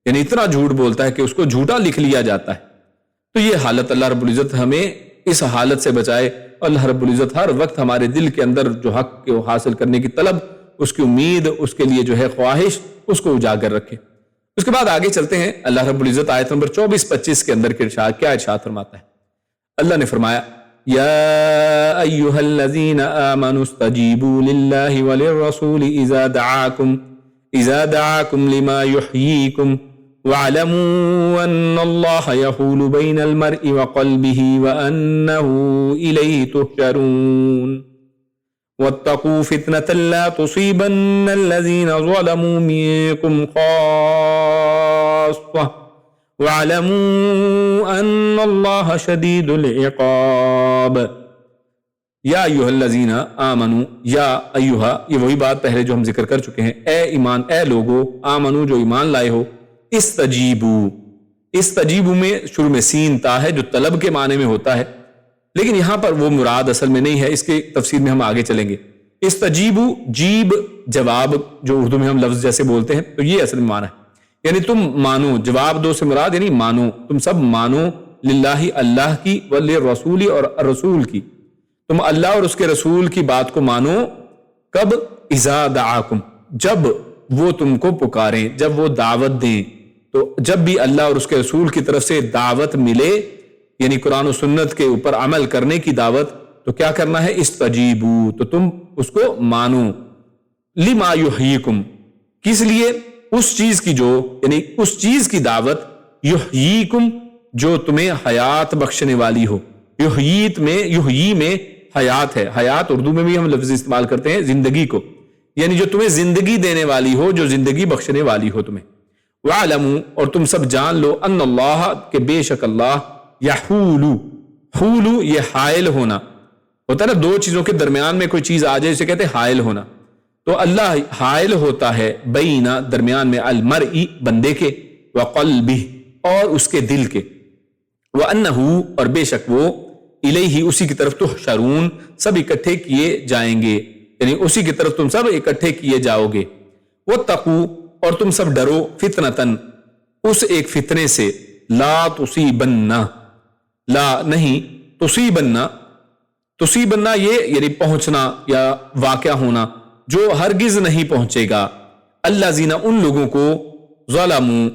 یعنی اتنا جھوٹ بولتا ہے کہ اس کو جھوٹا لکھ لیا جاتا ہے. تو یہ حالت اللہ رب العزت ہمیں اس حالت سے بچائے. اللہ رب العزت ہر وقت ہمارے دل کے اندر جو حق کو حاصل کرنے کی طلب، اس کی امید، اس کے لیے جو ہے خواہش، اس کو اجاگر رکھے. اس کے بعد آگے چلتے ہیں. اللہ رب العزت آیت نمبر 24-25 کے اندر کیا ارشاد فرماتا ہے؟ اللہ نے فرمایا یا ایھا الذین آمنوا استجیبوا للہ وللرسول اذا دعاکم لما یحییکم واعلموا ان اللہ یحول بین المرء وقلبہ وانہ الیہ تحشرون واتقوا فتنة لا تصيبن الذين ظلموا منكم خاصة واعلموا ان اللہ شدید العقاب. یا ایھا الذین آمنوا، یا ایھا، یہ وہی بات پہلے جو ہم ذکر کر چکے ہیں، اے لوگو، آمنو جو ایمان لائے ہو، استجیبو میں شروع میں سین تا ہے جو طلب کے معنی میں ہوتا ہے، لیکن یہاں پر وہ مراد اصل میں نہیں ہے، اس کی تفسیر میں ہم آگے چلیں گے. استجیبو، جیب جواب جو اردو میں ہم لفظ جیسے بولتے ہیں، تو یہ اصل میں معنی ہے، یعنی تم مانو، جواب دو سے مراد یعنی مانو، تم سب مانو، للہ اللہ کی، وللرسول اور رسول کی، تم اللہ اور اس کے رسول کی بات کو مانو، کب؟ اذا دعاکم، جب وہ تم کو پکاریں، جب وہ دعوت دیں، تو جب بھی اللہ اور اس کے رسول کی طرف سے دعوت ملے، یعنی قرآن و سنت کے اوپر عمل کرنے کی دعوت، تو کیا کرنا ہے؟ استجیبو، تو تم اس کو مانو، لما یحییکم، کس لیے؟ اس چیز کی جو، یعنی اس چیز کی دعوت، یحییکم، جو تمہیں حیات بخشنے والی ہو، یحیی میں حیات ہے، حیات اردو میں بھی ہم لفظ استعمال کرتے ہیں زندگی کو، یعنی جو تمہیں زندگی دینے والی ہو، جو زندگی بخشنے والی ہو تمہیں۔ وَعْلَمُوا، اور تم سب جان لو، ان اللہ، کہ بے شک اللہ، یحولو، حولو یہ حائل ہونا ہوتا ہے نا، دو چیزوں کے درمیان میں کوئی چیز آ جائے اسے کہتے ہیں حائل ہونا، تو اللہ حائل ہوتا ہے بینا، درمیان میں، المرئی، بندے کے، وقلبہ، اور اس کے دل کے، وَأَنَّهُ، اور بے شک وہ، الیہ، اسی کی طرف، تحشرون، سب اکٹھے کیے جائیں گے، یعنی اسی کی طرف تم سب اکٹھے کیے جاؤ گے۔ وَاتَّقُوا، اور تم سب ڈرو، فِتْنَةً، اس ایک فتنے سے، لا تصیبن، لا نہیں، تصیبن یہ یعنی پہنچنا یا واقع ہونا، جو ہرگز نہیں پہنچے گا، الذین، ان لوگوں کو، ظلموا،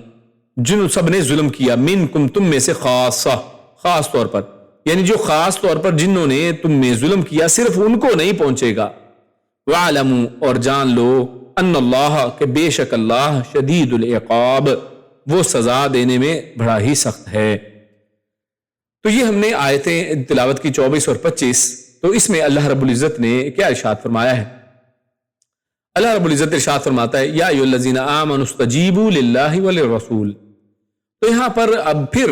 جن سب نے ظلم کیا، منکم، تم میں سے، خاص طور پر، یعنی جو خاص طور پر جنہوں نے تم میں ظلم کیا، صرف ان کو نہیں پہنچے گا۔ وَعْلَمُوا، اور جان لو، ان اللہ، کہ بے شک اللہ، شدید العقاب، وہ سزا دینے میں بڑا ہی سخت ہے۔ تو یہ ہم نے آیتیں تلاوت کی 24 اور 25، تو اس میں اللہ رب العزت نے کیا ارشاد فرمایا ہے؟ اللہ رب العزت ارشاد فرماتا ہے، یا ایھا الذین آمنوا استجیبوا للہ وللرسول۔ تو یہاں پر اب پھر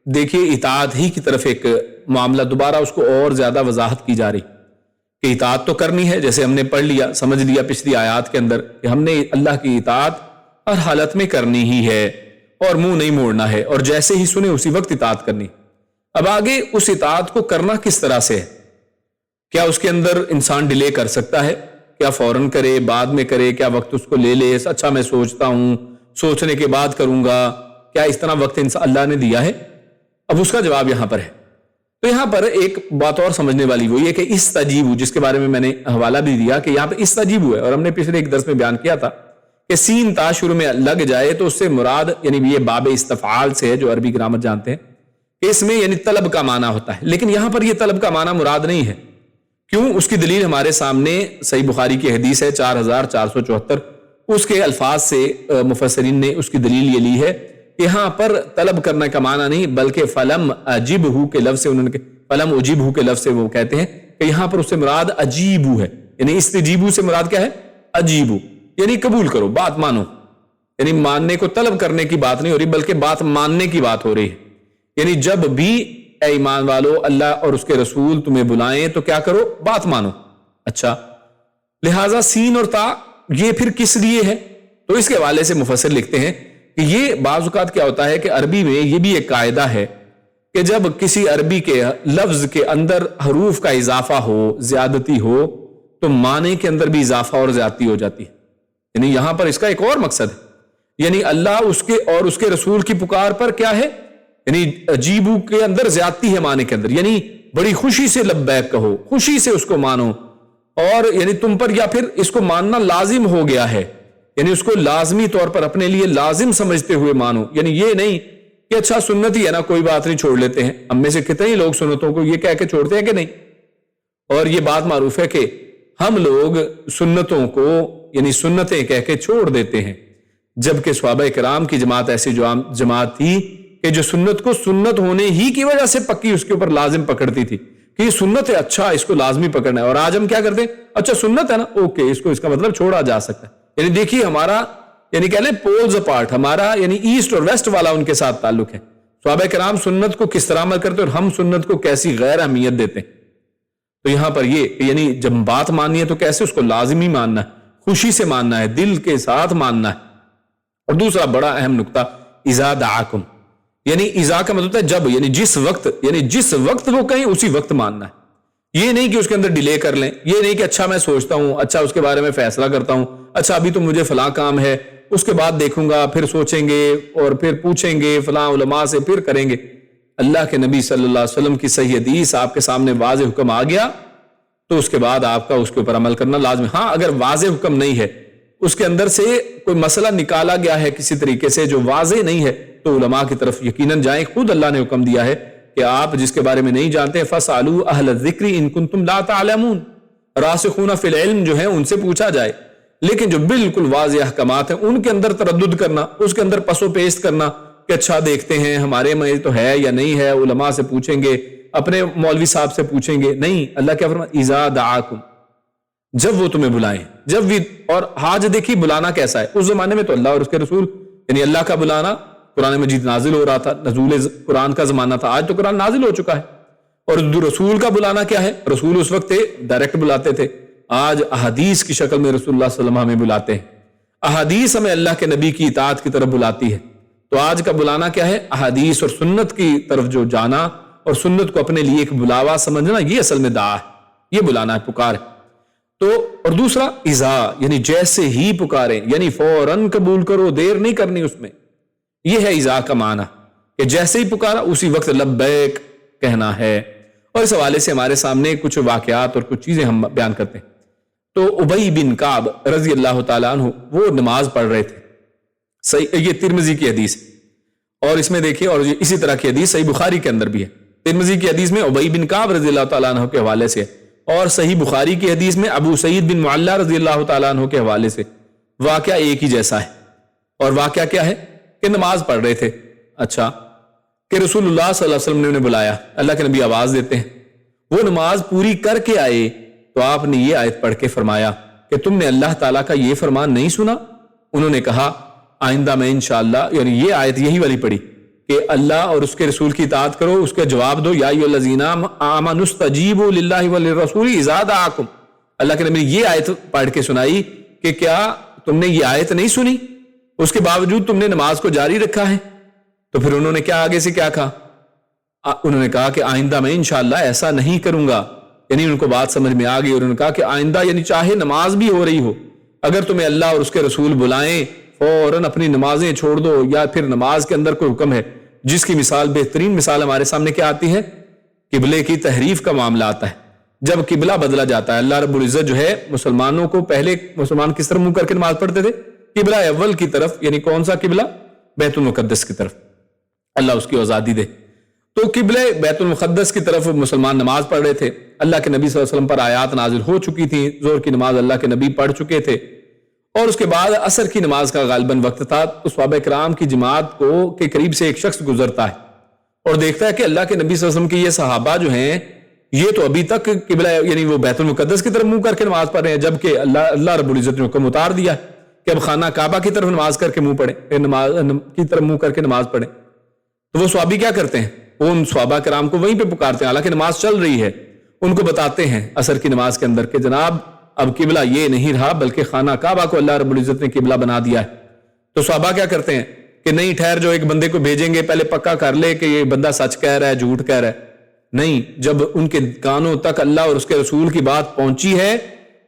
دیکھیے اطاعت ہی کی طرف ایک معاملہ دوبارہ اس کو اور زیادہ وضاحت کی جا رہی کہ اطاعت تو کرنی ہے، جیسے ہم نے پڑھ لیا، سمجھ لیا پچھلی آیات کے اندر کہ ہم نے اللہ کی اطاعت ہر حالت میں کرنی ہی ہے اور منہ نہیں موڑنا ہے، اور جیسے ہی سنے اسی وقت اطاعت کرنی۔ اب آگے اس اطاعت کو کرنا کس طرح سے ہے؟ کیا اس کے اندر انسان ڈیلے کر سکتا ہے؟ کیا فوراً کرے، بعد میں کرے، کیا وقت اس کو لے لے، اچھا میں سوچتا ہوں، سوچنے کے بعد کروں گا، کیا اس طرح وقت اللہ نے دیا ہے؟ اب اس کا جواب یہاں پر ہے۔ تو یہاں پر ایک بات اور سمجھنے والی وہ یہ کہ استجیبو، جس کے بارے میں نے حوالہ بھی دیا کہ یہاں پہ استجیبو ہے، اور ہم نے پچھلے ایک درس میں بیان کیا تھا کہ سین تا شروع میں لگ جائے تو اس سے مراد، یعنی یہ باب استفعال سے ہے جو عربی گرامر جانتے ہیں، کہ اس میں یعنی طلب کا معنی ہوتا ہے، لیکن یہاں پر یہ طلب کا معنی مراد نہیں ہے۔ کیوں؟ اس کی دلیل ہمارے سامنے صحیح بخاری کی حدیث ہے 4474، اس کے الفاظ سے مفسرین نے اس کی دلیل یہ لی ہے کہ یہاں پر طلب کرنے کا معنی نہیں، بلکہ فلم اجبہ کے لفظ سے انہوں نے، فلم اجبہ کے لفظ سے وہ کہتے ہیں کہ یہاں پر اس سے مراد اجیبو ہے، یعنی استجیبو سے مراد کیا ہے؟ اجیبو، یعنی قبول کرو، بات مانو، یعنی ماننے کو طلب کرنے کی بات نہیں ہو رہی بلکہ بات ماننے کی بات ہو رہی ہے، یعنی جب بھی اے ایمان والو اللہ اور اس کے رسول تمہیں بلائیں تو کیا کرو؟ بات مانو۔ اچھا، لہٰذا سین اور تا یہ پھر کس لیے ہے؟ تو اس کے حوالے سے مفسر لکھتے ہیں کہ یہ بعض اوقات کیا ہوتا ہے کہ عربی میں یہ بھی ایک قاعدہ ہے کہ جب کسی عربی کے لفظ کے اندر حروف کا اضافہ ہو، زیادتی ہو، تو معنی کے اندر بھی اضافہ اور زیادتی ہو جاتی ہے۔ یعنی یہاں پر اس کا ایک اور مقصد ہے، یعنی اللہ اس کے اور اس کے رسول کی پکار پر کیا ہے؟ یعنی عجیبو کے اندر زیادتی ہے معنی کے اندر، یعنی بڑی خوشی سے لبیک کہو، خوشی سے اس کو مانو، اور یعنی تم پر یا پھر اس کو ماننا لازم ہو گیا ہے، یعنی اس کو لازمی طور پر اپنے لیے لازم سمجھتے ہوئے مانو، یعنی یہ نہیں کہ اچھا سنت ہی ہے نا کوئی بات نہیں چھوڑ لیتے ہیں۔ ہم میں سے کتنے ہی لوگ سنتوں کو یہ کہہ کے چھوڑتے ہیں کہ نہیں، اور یہ بات معروف ہے کہ ہم لوگ سنتوں کو یعنی سنتیں کہہ کے چھوڑ دیتے ہیں، جبکہ صحابہ کرام کی جماعت ایسی جو جماعت تھی کہ جو سنت کو سنت ہونے ہی کی وجہ سے پکی اس کے اوپر لازم پکڑتی تھی کہ یہ سنت ہے، اچھا اس کو لازمی پکڑنا ہے۔ اور آج ہم کیا کرتے ہیں؟ اچھا سنت ہے نا، اوکے، اس کو اس کا مطلب چھوڑا جا سکتا ہے۔ یعنی دیکھیے ہمارا یعنی کہہ لیں پولز اپارٹ، ہمارا یعنی ایسٹ اور ویسٹ والا ان کے ساتھ تعلق ہے۔ صحابہ کرام سنت کو کس طرح عمل کرتے اور ہم سنت کو کیسی غیر اہمیت دیتے ہیں۔ تو یہاں پر یہ یعنی جب بات ماننی ہے تو کیسے؟ اس کو لازمی ماننا ہے، خوشی سے ماننا ہے، دل کے ساتھ ماننا ہے۔ اور دوسرا بڑا اہم نقطہ، اذا دعاکم، یعنی اذا کا مطلب ہے جب، یعنی جس وقت وہ کہیں اسی وقت ماننا ہے۔ یہ نہیں کہ اس کے اندر ڈیلے کر لیں، یہ نہیں کہ اچھا میں سوچتا ہوں، اچھا اس کے بارے میں فیصلہ کرتا ہوں، اچھا ابھی تو مجھے فلاں کام ہے، اس کے بعد دیکھوں گا، پھر سوچیں گے اور پھر پوچھیں گے فلاں علماء سے، پھر کریں گے۔ اللہ کے نبی صلی اللہ علیہ وسلم کی صحیح حدیث آپ کے سامنے واضح حکم آ گیا تو اس کے بعد آپ کا اس کے اوپر عمل کرنا لازمی۔ ہاں اگر واضح حکم نہیں ہے، اس کے اندر سے کوئی مسئلہ نکالا گیا ہے کسی طریقے سے جو واضح نہیں ہے، تو علماء کی طرف یقیناً جائیں۔ خود اللہ نے حکم دیا ہے کہ آپ جس کے بارے میں نہیں جانتے فَاسْأَلُوا أَهْلَ الذِّكْرِ إِن كُنتُمْ لَا تَعْلَمُونَ، راسخون فی العلم جو ہیں ان سے پوچھا جائے۔ لیکن جو بالکل واضح احکامات ہیں ان کے اندر تردد کرنا، اس کے اندر پس و پیست کرنا کہ اچھا دیکھتے ہیں ہمارے میں تو ہے یا نہیں ہے، علماء سے پوچھیں گے، اپنے مولوی صاحب سے پوچھیں گے، نہیں۔ اللہ کیا فرماتا ہے؟ اِذَا دَعَاكُمْ، جب وہ تمہیں بلائیں، جب بھی۔ اور آج دیکھیے بلانا کیسا ہے، اس زمانے میں تو اللہ اور اس کے رسول یعنی اللہ کا بلانا، قرآن مجید نازل ہو رہا تھا، نزول قرآن کا زمانہ تھا، آج تو قرآن نازل ہو چکا ہے۔ اور رسول کا بلانا کیا ہے؟ رسول اس وقت تھے ڈائریکٹ بلاتے تھے، آج احادیث کی شکل میں رسول اللہ صلی اللہ علیہ وسلم ہمیں بلاتے ہیں، احادیث ہمیں اللہ کے نبی کی اطاعت کی طرف بلاتی ہے۔ تو آج کا بلانا کیا ہے؟ احادیث اور سنت کی طرف جو جانا اور سنت کو اپنے لیے ایک بلاوا سمجھنا، یہ اصل میں دعا ہے، یہ بلانا ہے، پکار ہے۔ تو اور دوسرا اذا، یعنی جیسے ہی پکاریں، یعنی فوراً قبول کرو، دیر نہیں کرنی اس میں، یہ ہے اذا کا معنی کہ جیسے ہی پکارا اسی وقت لبیک کہنا ہے۔ اور اس حوالے سے ہمارے سامنے کچھ واقعات اور کچھ چیزیں ہم بیان کرتے ہیں۔ تو ابی بن کعب رضی اللہ تعالیٰ عنہ وہ نماز پڑھ رہے تھے، صحیح، یہ ترمذی کی حدیث ہے، اور اس میں دیکھیں اور اسی طرح کی حدیث صحیح بخاری کے اندر بھی ہے۔ ترمذی کی حدیث میں ابی بن کعب رضی اللہ تعالیٰ عنہ کے حوالے سے، اور صحیح بخاری کی حدیث میں ابو سعید بن معلہ رضی اللہ تعالیٰ عنہ کے حوالے سے واقعہ ایک ہی جیسا ہے۔ اور واقعہ کیا ہے کہ نماز پڑھ رہے تھے، اچھا کہ رسول اللہ صلی اللہ علیہ وسلم نے انہیں بلایا، اللہ کے نبی آواز دیتے ہیں، وہ نماز پوری کر کے آئے تو آپ نے یہ آیت پڑھ کے فرمایا کہ تم نے اللہ تعالیٰ کا یہ فرمان نہیں سنا؟ انہوں نے کہا آئندہ میں انشاءاللہ، یعنی یہ آیت یہی والی پڑھی کہ اللہ اور اس کے رسول کی اطاعت کرو، اس کے جواب دو، یا ایھا الذین آمنوا استجیبوا للہ وللرسول اذا دعاکم۔ اللہ کے نبی نے یہ آیت پڑھ کے سنائی کہ کیا تم نے یہ آیت نہیں سنی، اس کے باوجود تم نے نماز کو جاری رکھا ہے؟ تو پھر انہوں نے کیا آگے سے کیا کہا؟ انہوں نے کہا کہ آئندہ میں انشاءاللہ ایسا نہیں کروں گا، یعنی ان کو بات سمجھ میں آ گئی، اور انہوں نے کہا کہ آئندہ یعنی چاہے نماز بھی ہو رہی ہو، اگر تمہیں اللہ اور اس کے رسول بلائیں فوراً اپنی نمازیں چھوڑ دو، یا پھر نماز کے اندر کوئی حکم ہے جس کی مثال، بہترین مثال ہمارے سامنے کیا آتی ہے؟ قبلے کی تحریف کا معاملہ آتا ہے، جب قبلہ بدلا جاتا ہے۔ اللہ رب العزت جو ہے مسلمانوں کو، پہلے مسلمان کس طرح منہ کر کے نماز پڑھتے تھے؟ قبلہ اول کی طرف، یعنی کون سا قبلہ؟ بیت المقدس کی طرف، اللہ اس کی آزادی دے۔ تو قبلہ بیت المقدس کی طرف مسلمان نماز پڑھ رہے تھے، اللہ کے نبی صلی اللہ علیہ وسلم پر آیات نازل ہو چکی تھیں، ظہر کی نماز اللہ کے نبی پڑھ چکے تھے، اور اس کے بعد عصر کی نماز کا غالباً وقت تھا، تو صحابہ کرام کی جماعت کو کے قریب سے ایک شخص گزرتا ہے اور دیکھتا ہے کہ اللہ کے نبی صلی اللہ علیہ وسلم کے یہ صحابہ جو ہیں یہ تو ابھی تک قبلہ یعنی وہ بیت المقدس کی طرف منہ کر کے نماز پڑھ رہے ہیں، جبکہ اللہ رب العزت نے حکم اتار دیا ہے کہ اب خانہ کعبہ کی طرف نماز کر کے منہ پڑھیں، نماز کی طرف منہ کر کے نماز پڑھیں۔ تو وہ صحابی کیا کرتے ہیں؟ وہ ان صحابہ کرام کو وہیں پہ پکارتے ہیں، حالانکہ نماز چل رہی ہے، ان کو بتاتے ہیں عصر کی نماز کے اندر کہ جناب اب قبلہ یہ نہیں رہا بلکہ خانہ کعبہ کو اللہ رب العزت نے قبلہ بنا دیا ہے۔ تو صحابہ کیا کرتے ہیں کہ نہیں ٹھہر، جو ایک بندے کو بھیجیں گے پہلے پکا کر لے کہ یہ بندہ سچ کہہ رہا ہے جھوٹ کہہ رہا ہے۔ نہیں، جب ان کے کانوں تک اللہ اور اس کے رسول کی بات پہنچی ہے،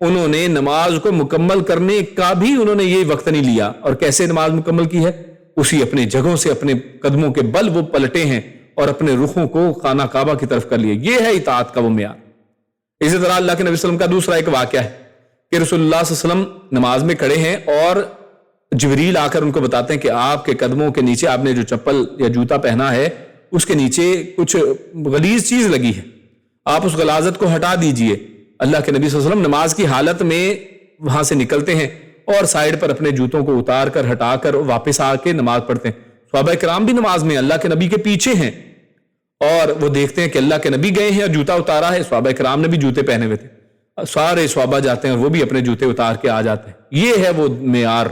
انہوں نے نماز کو مکمل کرنے کا بھی انہوں نے یہ وقت نہیں لیا، اور کیسے نماز مکمل کی ہے؟ اسی اپنے جگہوں سے اپنے قدموں کے بل وہ پلٹے ہیں اور اپنے رخوں کو خانہ کعبہ کی طرف کر لیے۔ یہ ہے اطاعت کا وہ معیار۔ اسی طرح اللہ کے نبی صلی اللہ علیہ وسلم کا دوسرا ایک واقعہ ہے کہ رسول اللہ صلی اللہ علیہ وسلم نماز میں کھڑے ہیں اور جبریل آ کر ان کو بتاتے ہیں کہ آپ کے قدموں کے نیچے آپ نے جو چپل یا جوتا پہنا ہے اس کے نیچے کچھ غلیظ چیز لگی ہے، آپ اس غلاظت کو ہٹا دیجئے۔ اللہ کے نبی صلی اللہ علیہ وسلم نماز کی حالت میں وہاں سے نکلتے ہیں اور سائیڈ پر اپنے جوتوں کو اتار کر ہٹا کر واپس آ کے نماز پڑھتے ہیں۔ صحابہ کرام بھی نماز میں اللہ کے نبی کے پیچھے ہیں اور وہ دیکھتے ہیں کہ اللہ کے نبی گئے ہیں اور جوتا اتارا ہے، صحابہ کرام نے بھی جوتے پہنے ہوئے تھے، سارے صحابہ جاتے ہیں اور وہ بھی اپنے جوتے اتار کے آ جاتے ہیں۔ یہ ہے وہ معیار،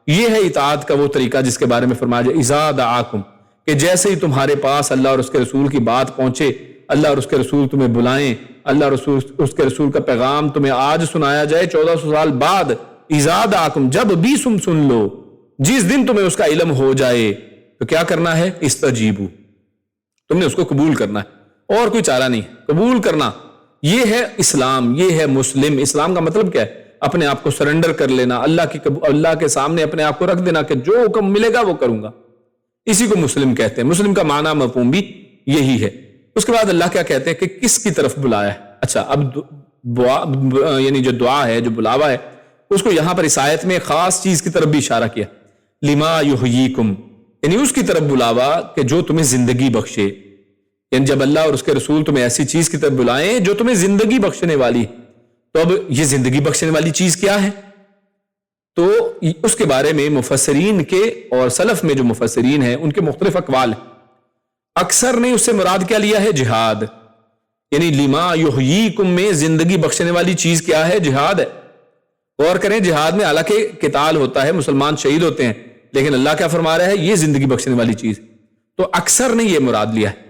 یہ ہے اطاعت کا وہ طریقہ جس کے بارے میں فرمایا جائے اذا دعاکم، کہ جیسے ہی تمہارے پاس اللہ اور اس کے رسول کی بات پہنچے، اللہ اور اس کے رسول تمہیں بلائیں، اللہ اور اس کے رسول کا پیغام تمہیں آج سنایا جائے 1400 سال بعد، اذا دعاکم، جب بھی تم سن لو، جس دن تمہیں اس کا علم ہو جائے تو کیا کرنا ہے؟ استجیبو، تم نے اس کو قبول کرنا ہے، اور کوئی چارہ نہیں، قبول کرنا۔ یہ ہے اسلام، یہ ہے مسلم۔ اسلام کا مطلب کیا ہے؟ اپنے آپ کو سرنڈر کر لینا، اللہ کے سامنے اپنے آپ کو رکھ دینا کہ جو حکم ملے گا وہ کروں گا، اسی کو مسلم کہتے ہیں۔ مسلم کا معنی مفہوم بھی یہی ہے۔ اس کے بعد اللہ کیا کہتے ہیں کہ کس کی طرف بلایا ہے؟ اچھا، اب یعنی جو دعا ہے، جو بلاوا ہے، اس کو یہاں پر اس آیت میں خاص چیز کی طرف بھی اشارہ کیا، لما یحییکم، یعنی اس کی طرف بلاوا کہ جو تمہیں زندگی بخشے۔ یعنی جب اللہ اور اس کے رسول تمہیں ایسی چیز کی طرف بلائیں جو تمہیں زندگی بخشنے والی، تو اب یہ زندگی بخشنے والی چیز کیا ہے؟ تو اس کے بارے میں مفسرین کے اور سلف میں جو مفسرین ہیں ان کے مختلف اقوال ہیں۔ اکثر نے اس سے مراد کیا لیا ہے؟ جہاد، یعنی لما یحییکم میں زندگی بخشنے والی چیز کیا ہے؟ جہاد ہے۔ غور کریں، جہاد میں حالانکہ قتال ہوتا ہے، مسلمان شہید ہوتے ہیں، لیکن اللہ کیا فرما رہا ہے؟ یہ زندگی بخشنے والی چیز۔ تو اکثر نے یہ مراد لیا ہے،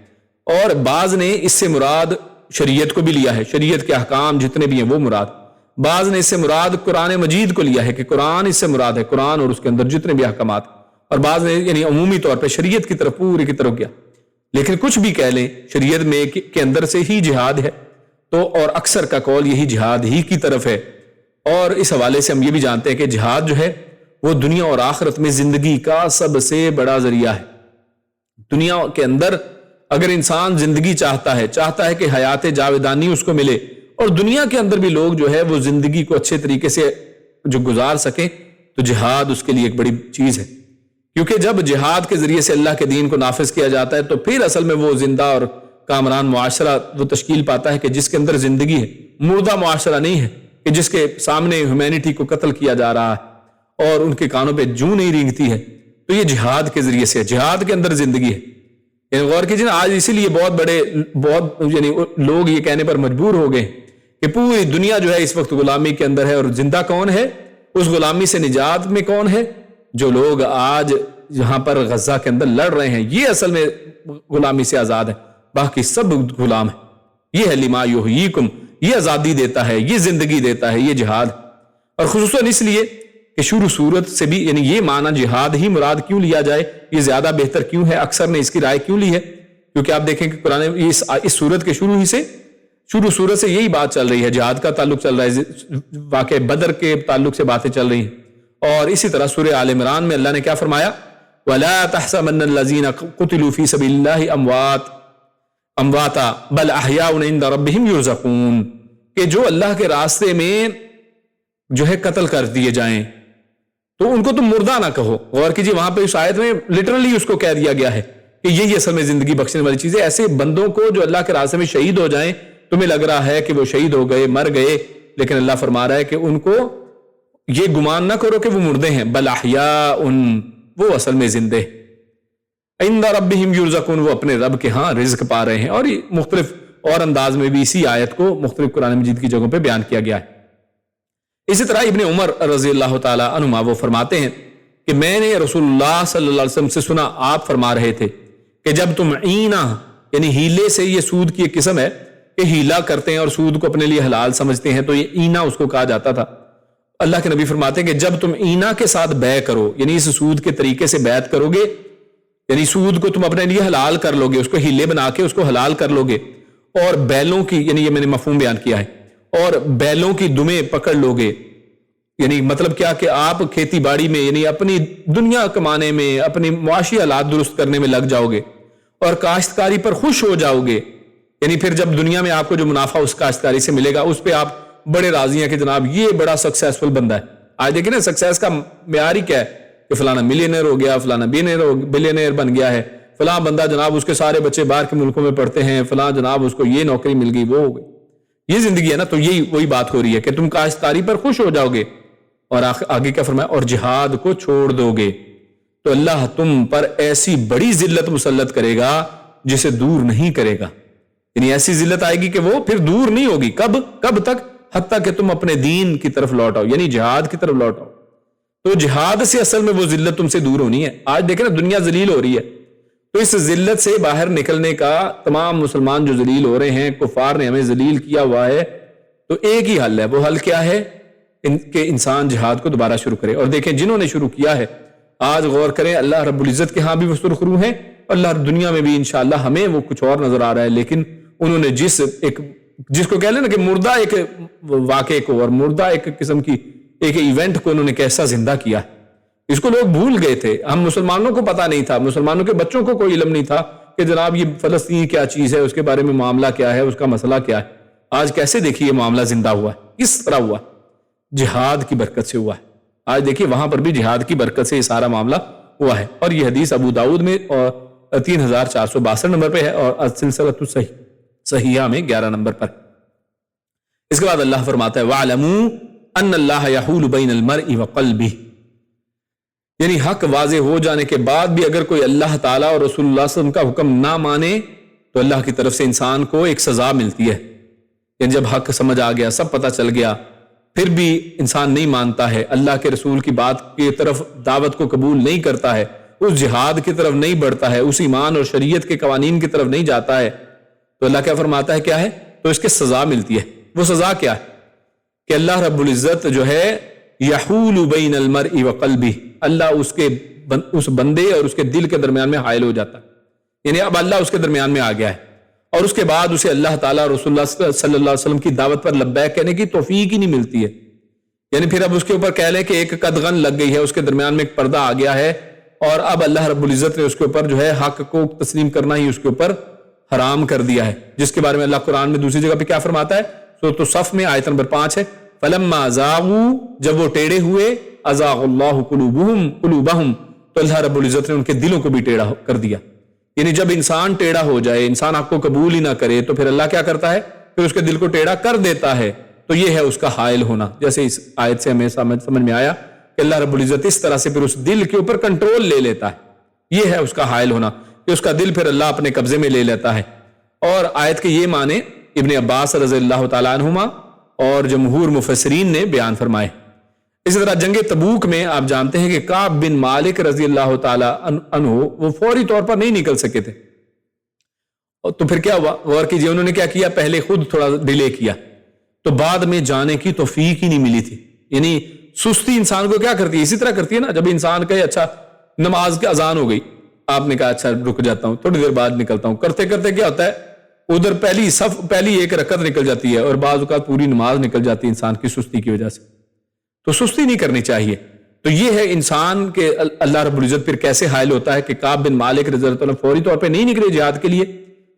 اور بعض نے اس سے مراد شریعت کو بھی لیا ہے، شریعت کے احکام جتنے بھی ہیں وہ مراد۔ بعض نے اس سے مراد قرآن مجید کو لیا ہے کہ قرآن اس سے مراد ہے، قرآن اور اس کے اندر جتنے بھی احکامات، اور بعض نے یعنی عمومی طور پہ شریعت کی طرف پوری کی طرف کیا۔ لیکن کچھ بھی کہہ لیں، شریعت میں کے اندر سے ہی جہاد ہے، تو اور اکثر کا قول یہی جہاد ہی کی طرف ہے۔ اور اس حوالے سے ہم یہ بھی جانتے ہیں کہ جہاد جو ہے وہ دنیا اور آخرت میں زندگی کا سب سے بڑا ذریعہ ہے۔ دنیا کے اندر اگر انسان زندگی چاہتا ہے کہ حیات جاودانی اس کو ملے، اور دنیا کے اندر بھی لوگ جو ہے وہ زندگی کو اچھے طریقے سے جو گزار سکیں، تو جہاد اس کے لیے ایک بڑی چیز ہے۔ کیونکہ جب جہاد کے ذریعے سے اللہ کے دین کو نافذ کیا جاتا ہے تو پھر اصل میں وہ زندہ اور کامران معاشرہ وہ تشکیل پاتا ہے کہ جس کے اندر زندگی ہے، مردہ معاشرہ نہیں ہے کہ جس کے سامنے ہیومینٹی کو قتل کیا جا رہا ہے اور ان کے کانوں پہ جوں نہیں رینگتی ہے۔ تو یہ جہاد کے ذریعے سے، جہاد کے اندر زندگی ہے۔ یعنی غور کیجیے نا، آج اسی لیے بہت یعنی لوگ یہ کہنے پر مجبور ہو گئے کہ پوری دنیا جو ہے اس وقت غلامی کے اندر ہے، اور زندہ کون ہے؟ اس غلامی سے نجات میں کون ہے؟ جو لوگ آج یہاں پر غزہ کے اندر لڑ رہے ہیں، یہ اصل میں غلامی سے آزاد ہے، باقی سب غلام ہیں۔ یہ ہے لما یحییکم، یہ آزادی دیتا ہے، یہ زندگی دیتا ہے، یہ جہاد۔ اور خصوصاً اس لیے کہ شروع صورت سے بھی یعنی یہ معنی جہاد ہی مراد کیوں لیا جائے، یہ زیادہ بہتر کیوں ہے، اکثر نے اس کی رائے کیوں لی ہے؟ کیونکہ آپ دیکھیں کہ قرآن اس صورت کے شروع صورت سے یہی بات چل رہی ہے، جہاد کا تعلق چل رہا ہے، واقع بدر کے تعلق سے باتیں چل رہی ہیں۔ اور اسی طرح سورہ آل عمران میں اللہ نے کیا فرمایا؟ وَلَا تَحْسَبَنَّ الَّذِينَ قُتِلُوا فِي سَبِيلِ اللَّهِ أَمْوَاتًا بَلْ أَحْيَاءٌ عِندَ رَبِّهِمْ يُرْزَقُونَ، کہ جو اللہ کے راستے میں جو ہے قتل کر دیے جائیں تو ان کو تم مردہ نہ کہو۔ غور کیجیے، وہاں پہ اس آیت میں لٹرلی اس کو کہہ دیا گیا ہے کہ یہی اصل میں زندگی بخشنے والی چیز ہے۔ ایسے بندوں کو جو اللہ کے راستے میں شہید ہو جائیں، تمہیں لگ رہا ہے کہ وہ شہید ہو گئے، مر گئے، لیکن اللہ فرما رہا ہے کہ ان کو یہ گمان نہ کرو کہ وہ مردے ہیں، بل احیاء، وہ اصل میں زندے، عند ربہم یرزقون، وہ اپنے رب کے ہاں رزق پا رہے ہیں۔ اور یہ مختلف اور انداز میں بھی اسی آیت کو مختلف قرآن مجید کی جگہوں پہ بیان کیا گیا ہے۔ اسی طرح ابن عمر رضی اللہ تعالی عنہما وہ فرماتے ہیں کہ میں نے رسول اللہ صلی اللہ علیہ وسلم سے سنا، آپ فرما رہے تھے کہ جب تم عینہ، یعنی ہیلے سے، یہ سود کی ایک قسم ہے کہ ہیلا کرتے ہیں اور سود کو اپنے لیے حلال سمجھتے ہیں، تو یہ عینہ اس کو کہا جاتا تھا۔ اللہ کے نبی فرماتے ہیں کہ جب تم عینہ کے ساتھ بیع کرو، یعنی اس سود کے طریقے سے بیعت کرو گے، یعنی سود کو تم اپنے لیے حلال کر لو گے، اس کو ہیلے بنا کے اس کو حلال کر لو گے، اور بیلوں کی، یعنی یہ میں نے مفہوم بیان کیا ہے، اور بیلوں کی دمیں پکڑ لو گے، یعنی مطلب کیا کہ آپ کھیتی باڑی میں یعنی اپنی دنیا کمانے میں، اپنی معاشی حالات درست کرنے میں لگ جاؤ گے، اور کاشتکاری پر خوش ہو جاؤ گے، یعنی پھر جب دنیا میں آپ کو جو منافع اس کاشتکاری سے ملے گا اس پہ آپ بڑے راضی ہیں کہ جناب یہ بڑا سکسیسفل بندہ ہے۔ آج دیکھیں نا سکسیس کا معیار ہی کیا ہے کہ فلانا ملینئر ہو گیا، فلانا بلینئر بن گیا ہے، فلاں بندہ جناب اس کے سارے بچے باہر کے ملکوں میں پڑھتے ہیں، فلاں جناب اس کو یہ نوکری مل گئی، وہ ہو گئی، یہ زندگی ہے نا۔ تو یہی وہی بات ہو رہی ہے کہ تم کاشتکاری پر خوش ہو جاؤ گے، اور آگے کیا فرمایا؟ اور جہاد کو چھوڑ دو گے تو اللہ تم پر ایسی بڑی ذلت مسلط کرے گا جسے دور نہیں کرے گا، یعنی ایسی ذلت آئے گی کہ وہ پھر دور نہیں ہوگی۔ کب تک؟ حتیٰ کہ تم اپنے دین کی طرف لوٹ آؤ، یعنی جہاد کی طرف لوٹ آؤ۔ تو جہاد سے اصل میں وہ ذلت تم سے دور ہونی ہے۔ آج دیکھیں نا دنیا ذلیل ہو رہی ہے، تو اس ذلت سے باہر نکلنے کا تمام مسلمان جو ذلیل ہو رہے ہیں، کفار نے ہمیں ذلیل کیا ہوا ہے، تو ایک ہی حل ہے، وہ حل کیا ہے کہ انسان جہاد کو دوبارہ شروع کرے۔ اور دیکھیں جنہوں نے شروع کیا ہے، آج غور کریں، اللہ رب العزت کے ہاں بھی وہ سرخرو ہیں، اللہ دنیا میں بھی انشاءاللہ ہمیں وہ کچھ اور نظر آ رہا ہے، لیکن انہوں نے جس ایک جس کو کہہ لیں نا کہ مردہ ایک واقعے کو اور مردہ ایک قسم کی ایک ایونٹ کو انہوں نے کیسا زندہ کیا، اس کو لوگ بھول گئے تھے. ہم مسلمانوں کو پتہ نہیں تھا، مسلمانوں کے بچوں کو کوئی علم نہیں تھا کہ جناب یہ فلسطین کیا چیز ہے، اس کے بارے میں معاملہ کیا ہے، اس کا مسئلہ کیا ہے. آج کیسے دیکھیے یہ معاملہ زندہ ہوا ہے، کس طرح ہوا، جہاد کی برکت سے ہوا ہے. آج دیکھیے وہاں پر بھی جہاد کی برکت سے یہ سارا معاملہ ہوا ہے. اور یہ حدیث ابو داؤد میں اور 3462 نمبر پہ ہے اور سلسلۃ صحیحہ میں 11 نمبر پر. اس کے بعد اللہ فرماتا ہے وَاعْلَمُوا أَنَّ اللَّهَ يَحُولُ بَيْنَ الْمَرْءِ وَقَلْبِهِ، یعنی حق واضح ہو جانے کے بعد بھی اگر کوئی اللہ تعالیٰ اور رسول اللہ صلی اللہ علیہ وسلم کا حکم نہ مانے تو اللہ کی طرف سے انسان کو ایک سزا ملتی ہے. یعنی جب حق سمجھ آ گیا، سب پتہ چل گیا، پھر بھی انسان نہیں مانتا ہے، اللہ کے رسول کی بات کی طرف دعوت کو قبول نہیں کرتا ہے، اس جہاد کی طرف نہیں بڑھتا ہے، اس ایمان اور شریعت کے قوانین کی طرف نہیں جاتا ہے، تو اللہ کیا فرماتا ہے کیا ہے؟ تو اس کی سزا ملتی ہے. وہ سزا کیا ہے؟ کہ اللہ رب العزت جو ہے یحول بین المرء وقلبہ، اللہ اس بندے اور اس کے دل کے درمیان میں حائل ہو جاتا ہے. یعنی اب اللہ اس کے درمیان میں آ گیا ہے اور اس کے بعد اسے اللہ تعالیٰ اور رسول اللہ صلی اللہ علیہ وسلم کی دعوت پر لبیک کہنے کی توفیق ہی نہیں ملتی ہے. یعنی پھر اب اس کے اوپر کہہ لیں کہ ایک قدغن لگ گئی ہے، اس کے درمیان میں ایک پردہ آ گیا ہے اور اب اللہ رب العزت نے اس کے اوپر جو ہے حق کو تسلیم کرنا ہی اس کے اوپر حرام کر دیا ہے، جس کے بارے میں اللہ قرآن میں دوسری جگہ پہ کیا فرماتا ہے؟ سورۃ الصف میں آیت نمبر 5 ہے فَلَمَّا زَاغُوا، جب وہ ٹیڑے ہوئے، أَزَاغَ اللَّهُ قُلُوبَهُمْ، تو اللہ رب العزت نے ان کے دلوں کو بھی ٹیڑھا کر دیا. یعنی جب انسان ٹیڑھا ہو جائے، انسان حق کو قبول ہی نہ کرے، تو پھر اللہ کیا کرتا ہے؟ پھر اس کے دل کو ٹیڑھا کر دیتا ہے. تو یہ ہے اس کا حائل ہونا. جیسے اس آیت سے ہمیں سمجھ میں آیا کہ اللہ رب العزت اس طرح سے پھر اس دل کے اوپر کنٹرول لے لیتا ہے. یہ ہے اس کا حائل ہونا کہ اس کا دل پھر اللہ اپنے قبضے میں لے لیتا ہے. اور آیت کے یہ معنی ابن عباس رضی اللہ تعالیٰ عنہما اور جمہور مفسرین نے بیان فرمائے. اسی طرح جنگ تبوک میں آپ جانتے ہیں کہ کعب بن مالک رضی اللہ تعالیٰ عنہ وہ فوری طور پر نہیں نکل سکے تھے. تو پھر کیا ہوا؟ غور کیجئے، انہوں نے کیا کیا؟ پہلے خود تھوڑا ڈیلے کیا، تو بعد میں جانے کی توفیق ہی نہیں ملی تھی. یعنی سستی انسان کو کیا کرتی ہے؟ اسی طرح کرتی ہے نا، جب انسان کہے اچھا نماز کی اذان ہو گئی، آپ نے کہا اچھا رک جاتا ہوں، تھوڑی دیر بعد نکلتا ہوں، کرتے کرتے کیا ہوتا ہے؟ ادھر پہلی ایک رکعت نکل جاتی ہے اور بعض اوقات پوری نماز نکل جاتی ہے انسان کی سستی کی وجہ سے. تو سستی نہیں کرنی چاہیے. تو یہ ہے انسان کے اللہ رب العزت پھر کیسے حائل ہوتا ہے کہ کعب بن مالک رضی اللہ عنہ فوری طور پہ نہیں نکلے جہاد کے لیے،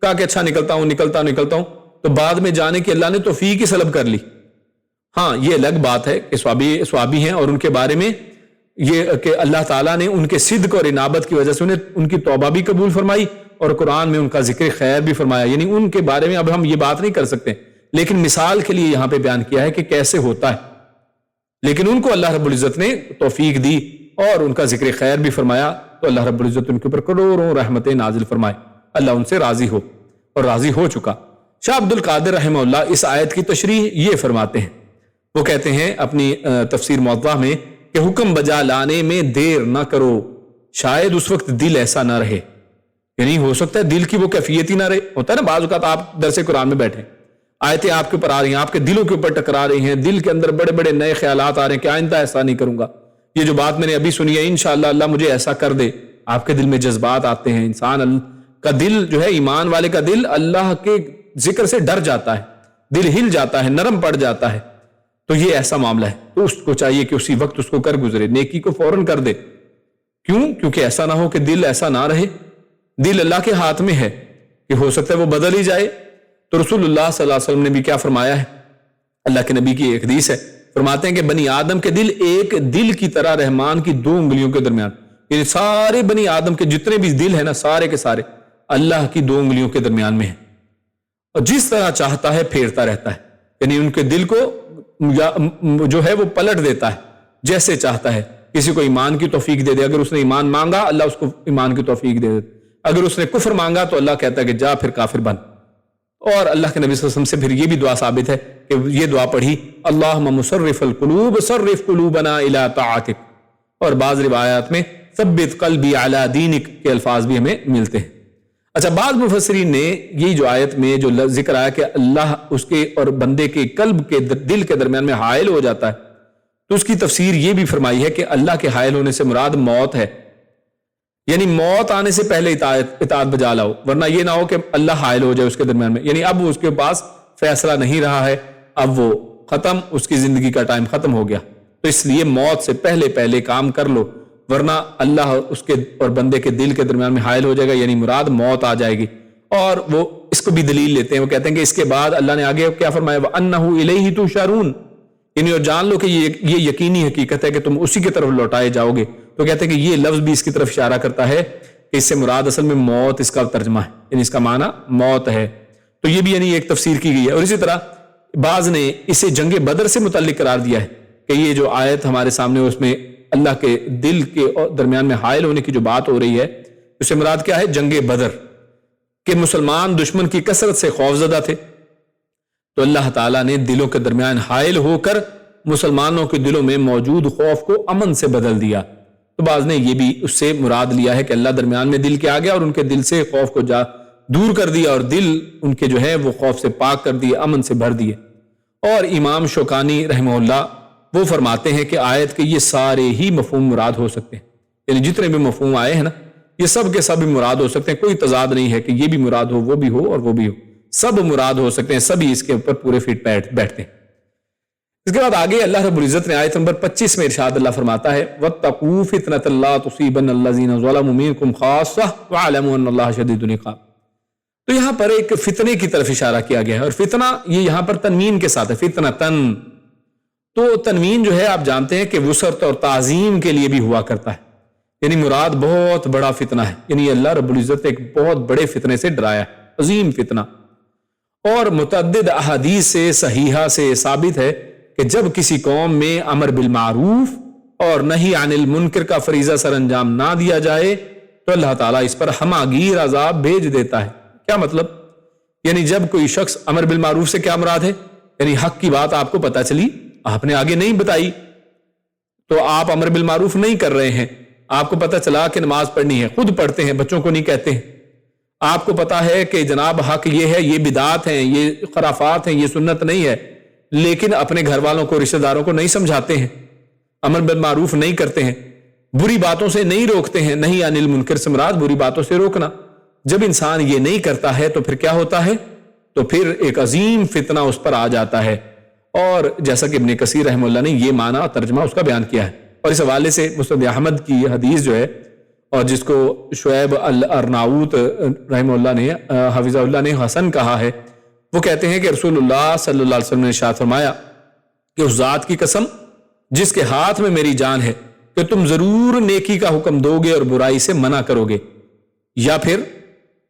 کہا کہ اچھا نکلتا ہوں، تو بعد میں جانے کی اللہ نے توفیق ہی سلب کر لی. ہاں یہ الگ بات ہے کہ صحابی ہیں اور ان کے بارے میں یہ کہ اللہ تعالیٰ نے ان کے صدق اور انابت کی وجہ سے ان کی توبہ بھی قبول فرمائی اور قرآن میں ان کا ذکر خیر بھی فرمایا. یعنی ان کے بارے میں اب ہم یہ بات نہیں کر سکتے، لیکن مثال کے لیے یہاں پہ بیان کیا ہے کہ کیسے ہوتا ہے. لیکن ان کو اللہ رب العزت نے توفیق دی اور ان کا ذکر خیر بھی فرمایا، تو اللہ رب العزت ان کے اوپر کروڑوں رحمتیں نازل فرمائے. اللہ ان سے راضی ہو اور راضی ہو چکا. شاہ عبد القادر رحمہ اللہ اس آیت کی تشریح یہ فرماتے ہیں، وہ کہتے ہیں اپنی تفسیر موضح میں کہ حکم بجا لانے میں دیر نہ کرو، شاید اس وقت دل ایسا نہ رہے. یعنی ہو سکتا ہے دل کی وہ کیفیت ہی نہ رہے. ہوتا ہے نا بعض اوقات آپ درس قرآن میں بیٹھے، آیتیں آپ کے اوپر آ رہی ہیں، آپ کے دلوں کے اوپر ٹکرا رہی ہیں، دل کے اندر بڑے بڑے نئے خیالات آ رہے ہیں کہ آئندہ ایسا نہیں کروں گا، یہ جو بات میں نے ابھی سنی ہے انشاءاللہ اللہ مجھے ایسا کر دے. آپ کے دل میں جذبات آتے ہیں، انسان کا دل جو ہے، ایمان والے کا دل اللہ کے ذکر سے ڈر جاتا ہے، دل ہل جاتا ہے، نرم پڑ جاتا ہے. تو یہ ایسا معاملہ ہے، تو اس کو چاہیے کہ اسی وقت اس کو کر گزرے، نیکی کو فوراً کر دے. کیونکہ ایسا نہ ہو کہ دل ایسا نہ رہے. دل اللہ کے ہاتھ میں ہے کہ ہو سکتا ہے وہ بدل ہی جائے. تو رسول اللہ صلی اللہ علیہ وسلم نے بھی کیا فرمایا ہے؟ اللہ کے نبی کی ایک حدیث ہے، فرماتے ہیں کہ بنی آدم کے دل ایک دل کی طرح رحمان کی 2 انگلیوں کے درمیان، یعنی سارے بنی آدم کے جتنے بھی دل ہیں نا، سارے کے سارے اللہ کی 2 انگلیوں کے درمیان میں ہیں، اور جس طرح چاہتا ہے پھیرتا رہتا ہے. یعنی ان کے دل کو جو ہے وہ پلٹ دیتا ہے جیسے چاہتا ہے. کسی کو ایمان کی توفیق دے دے، اگر اس نے ایمان مانگا اللہ اس کو ایمان کی توفیق دے دے، اگر اس نے کفر مانگا تو اللہ کہتا ہے کہ جا پھر کافر بن. اور اللہ کے نبی صلی اللہ علیہ وسلم سے پھر یہ بھی دعا ثابت ہے کہ یہ دعا پڑھی، اللہم مصرف القلوب صرف قلوبنا الی طاعتک، اور بعض روایات میں ثبت قلبی علی دینک کے الفاظ بھی ہمیں ملتے ہیں. اچھا، بعض مفسرین نے یہ جو آیت میں جو ذکر آیا کہ اللہ اس کے اور بندے کے قلب کے دل کے درمیان میں حائل ہو جاتا ہے، تو اس کی تفسیر یہ بھی فرمائی ہے کہ اللہ کے حائل ہونے سے مراد موت ہے. یعنی موت آنے سے پہلے اطاعت بجا لاؤ، ورنہ یہ نہ ہو کہ اللہ حائل ہو جائے اس کے درمیان میں. یعنی اب اس کے پاس فیصلہ نہیں رہا ہے، اب وہ ختم، اس کی زندگی کا ٹائم ختم ہو گیا، تو اس لیے موت سے پہلے کام کر لو، ورنہ اللہ اس کے اور بندے کے دل کے درمیان میں حائل ہو جائے گا، یعنی مراد موت آ جائے گی۔ اور وہ اس کو بھی دلیل لیتے ہیں، وہ کہتے ہیں کہ اس کے بعد اللہ نے آگے کیا فرمایا، وَأَنَّهُ إِلَيْهِ تُحْشَرُونَ، یعنی اور جان لو کہ یہ یقینی حقیقت ہے کہ تم اسی کی طرف لوٹائے جاؤ گے۔ تو کہتے ہیں کہ یہ لفظ بھی اس کی طرف اشارہ کرتا ہے کہ اس سے مراد اصل میں موت اس کا ترجمہ ہے، یعنی اس کا معنی موت ہے، تو یہ بھی یعنی ایک تفسیر کی گئی ہے۔ اور اسی طرح بعض نے اسے جنگ بدر سے متعلق قرار دیا ہے کہ یہ جو آیت ہمارے سامنے اس میں اللہ کے دل کے درمیان میں حائل ہونے کی جو بات ہو رہی ہے، اس سے مراد کیا ہے، جنگ بدر، کہ مسلمان دشمن کی کثرت سے خوفزدہ تھے، تو اللہ تعالیٰ نے دلوں کے درمیان حائل ہو کر مسلمانوں کے دلوں میں موجود خوف کو امن سے بدل دیا۔ تو بعض نے یہ بھی اس سے مراد لیا ہے کہ اللہ درمیان میں دل کے آ گیا اور ان کے دل سے خوف کو دور کر دیا، اور دل ان کے جو ہے وہ خوف سے پاک کر دیے، امن سے بھر دیے۔ اور امام شوکانی رحمہ اللہ وہ فرماتے ہیں کہ آیت کے یہ سارے ہی مفہوم مراد ہو سکتے ہیں، یعنی جتنے بھی مفہوم آئے ہیں نا، یہ سب کے سب مراد ہو سکتے ہیں، کوئی تضاد نہیں ہے کہ یہ بھی مراد ہو، وہ بھی ہو اور وہ بھی ہو، سب مراد ہو سکتے ہیں، سبھی اس کے اوپر پورے فٹ بیٹھتے ہیں۔ اس کے بعد آگے اللہ رب العزت نے آیت نمبر 25 میں ارشاد اللہ فرماتا ہے، وَاتَّقُوا فِتْنَةً لَا تُصِيبَنَّ الَّذِينَ ظَلَمُوا مِنكُمْ خَاصَّةً وَاعْلَمُوا أَنَّ اللَّهَ شَدِيدُ الْعِقَابِ۔ تو یہاں پر ایک فتنے کی طرف اشارہ کیا گیا ہے، اور فتنہ یہ یہاں پر تنوین کے ساتھ ہے، فتنتن، تو تنوین جو ہے آپ جانتے ہیں کہ وسعت اور تعظیم کے لیے بھی ہوا کرتا ہے، یعنی مراد بہت بڑا فتنہ ہے، یعنی اللہ رب العزت ایک بہت بڑے فتنے سے ڈرایا ہے، عظیم فتنہ۔ اور متعدد احادیث سے صحیحہ سے ثابت ہے کہ جب کسی قوم میں امر بالمعروف اور نہی عن المنکر کا فریضہ سر انجام نہ دیا جائے تو اللہ تعالیٰ اس پر ہماگیر عذاب بھیج دیتا ہے۔ کیا مطلب؟ یعنی جب کوئی شخص امر بالمعروف سے کیا مراد ہے، یعنی حق کی بات آپ کو پتہ چلی، آپ نے آگے نہیں بتائی، تو آپ امر بالمعروف نہیں کر رہے ہیں، آپ کو پتہ چلا کہ نماز پڑھنی ہے، خود پڑھتے ہیں، بچوں کو نہیں کہتے ہیں، آپ کو پتا ہے کہ جناب حق یہ ہے، یہ بدعات ہیں، یہ خرافات ہیں، یہ سنت نہیں ہے، لیکن اپنے گھر والوں کو، رشتہ داروں کو نہیں سمجھاتے ہیں، امر بالمعروف نہیں کرتے ہیں، بری باتوں سے نہیں روکتے ہیں، نہیں عن المنکر سے مراد بری باتوں سے روکنا۔ جب انسان یہ نہیں کرتا ہے تو پھر کیا ہوتا ہے؟ تو پھر ایک عظیم فتنہ اس پر آ جاتا ہے، اور جیسا کہ ابن کثیر رحمہ اللہ نے یہ معنی ترجمہ اس کا بیان کیا ہے، اور اس حوالے سے مسند احمد کی حدیث جو ہے، اور جس کو شعیب الارناؤوط رحمہ اللہ نے حفظہ اللہ نے حسن کہا ہے، وہ کہتے ہیں کہ رسول اللہ صلی اللہ علیہ وسلم نے ارشاد فرمایا کہ اس ذات کی قسم جس کے ہاتھ میں میری جان ہے کہ تم ضرور نیکی کا حکم دو گے اور برائی سے منع کرو گے، یا پھر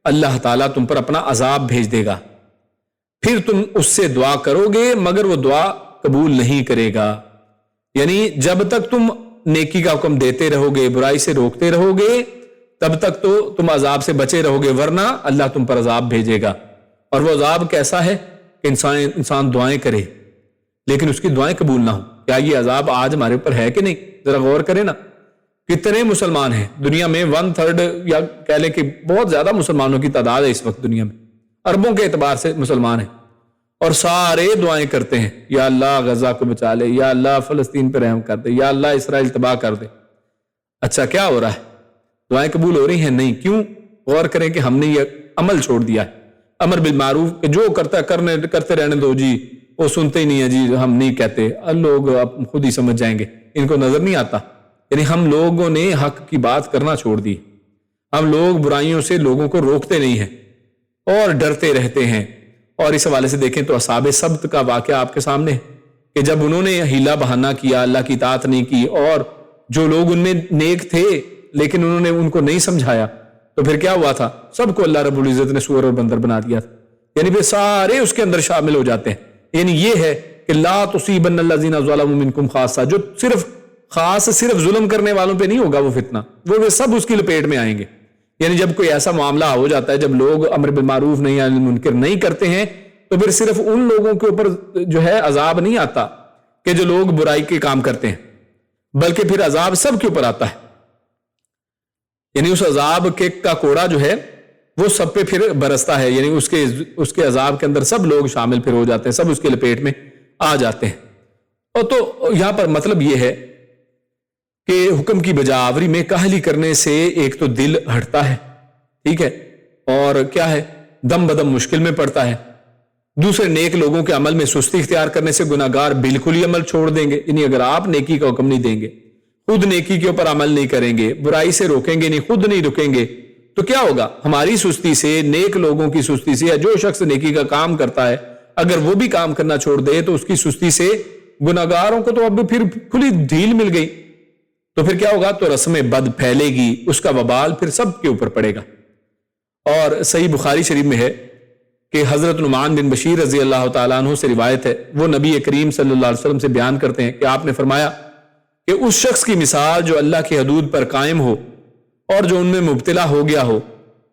اللہ تعالیٰ تم پر اپنا عذاب بھیج دے گا، پھر تم اس سے دعا کرو گے مگر وہ دعا قبول نہیں کرے گا۔ یعنی جب تک تم نیکی کا حکم دیتے رہو گے، برائی سے روکتے رہو گے، تب تک تو تم عذاب سے بچے رہو گے، ورنہ اللہ تم پر عذاب بھیجے گا۔ اور وہ عذاب کیسا ہے کہ انسان دعائیں کرے لیکن اس کی دعائیں قبول نہ ہو۔ کیا یہ عذاب آج ہمارے اوپر ہے کہ نہیں؟ ذرا غور کریں نا، کتنے مسلمان ہیں دنیا میں، 1/3 یا کہہ لیں کہ بہت زیادہ مسلمانوں کی تعداد ہے اس وقت دنیا میں، اربوں کے اعتبار سے مسلمان ہیں، اور سارے دعائیں کرتے ہیں، یا اللہ غزہ کو بچا لے، یا اللہ فلسطین پہ رحم کر دے، یا اللہ اسرائیل تباہ کر دے۔ اچھا کیا ہو رہا ہے؟ دعائیں قبول ہو رہی ہیں؟ نہیں۔ کیوں؟ غور کریں کہ ہم نے یہ عمل چھوڑ دیا ہے، امر بالمعروف کہ جو کرتا ہے کرتے رہنے دو جی، وہ سنتے ہی نہیں ہے جی، ہم نہیں کہتے، لوگ اب خود ہی سمجھ جائیں گے، ان کو نظر نہیں آتا۔ یعنی ہم لوگوں نے حق کی بات کرنا چھوڑ دی، ہم لوگ برائیوں سے لوگوں کو روکتے نہیں ہیں اور ڈرتے رہتے ہیں۔ اور اس حوالے سے دیکھیں تو اصحاب سبت کا واقعہ آپ کے سامنے ہے کہ جب انہوں نے ہیلا بہانہ کیا، اللہ کی اطاعت نہیں کی، اور جو لوگ ان میں نیک تھے لیکن انہوں نے ان کو نہیں سمجھایا، تو پھر کیا ہوا تھا؟ سب کو اللہ رب العزت نے سور اور بندر بنا دیا تھا، یعنی پھر سارے اس کے اندر شامل ہو جاتے ہیں۔ یعنی یہ ہے کہ لا تصیبن الذین ظلموا منکم خاصہ، جو صرف ظلم کرنے والوں پہ نہیں ہوگا وہ فتنہ، وہ سب اس کی لپیٹ میں آئیں گے۔ یعنی جب کوئی ایسا معاملہ ہو جاتا ہے، جب لوگ امر بالمعروف نہیں عن المنکر نہیں کرتے ہیں، تو پھر صرف ان لوگوں کے اوپر جو ہے عذاب نہیں آتا کہ جو لوگ برائی کے کام کرتے ہیں، بلکہ پھر عذاب سب کے اوپر آتا ہے۔ یعنی اس عذاب کا کوڑا جو ہے وہ سب پہ پھر برستا ہے، یعنی اس کے عذاب کے اندر سب لوگ شامل پھر ہو جاتے ہیں، سب اس کے لپیٹ میں آ جاتے ہیں۔ اور تو یہاں پر مطلب یہ ہے کہ حکم کی بجاوری میں کاہلی کرنے سے ایک تو دل ہٹتا ہے، ٹھیک ہے، اور کیا ہے، دم بدم مشکل میں پڑتا ہے، دوسرے نیک لوگوں کے عمل میں سستی اختیار کرنے سے گناہگار بالکل ہی عمل چھوڑ دیں گے، یعنی اگر آپ نیکی کا حکم نہیں دیں گے، خود نیکی کے اوپر عمل نہیں کریں گے، برائی سے روکیں گے نہیں، خود نہیں رکیں گے، تو کیا ہوگا؟ ہماری سستی سے، نیک لوگوں کی سستی سے، یا جو شخص نیکی کا کام کرتا ہے اگر وہ بھی کام کرنا چھوڑ دے تو اس کی سستی سے گناہگاروں کو تو اب پھر کھلی ڈھیل مل گئی، تو پھر کیا ہوگا؟ تو رسم بد پھیلے گی، اس کا وبال پھر سب کے اوپر پڑے گا۔ اور صحیح بخاری شریف میں ہے کہ حضرت نعمان بن بشیر رضی اللہ تعالیٰ عنہ سے روایت ہے، وہ نبی کریم صلی اللہ علیہ وسلم سے بیان کرتے ہیں کہ آپ نے فرمایا کہ اس شخص کی مثال جو اللہ کی حدود پر قائم ہو اور جو ان میں مبتلا ہو گیا ہو،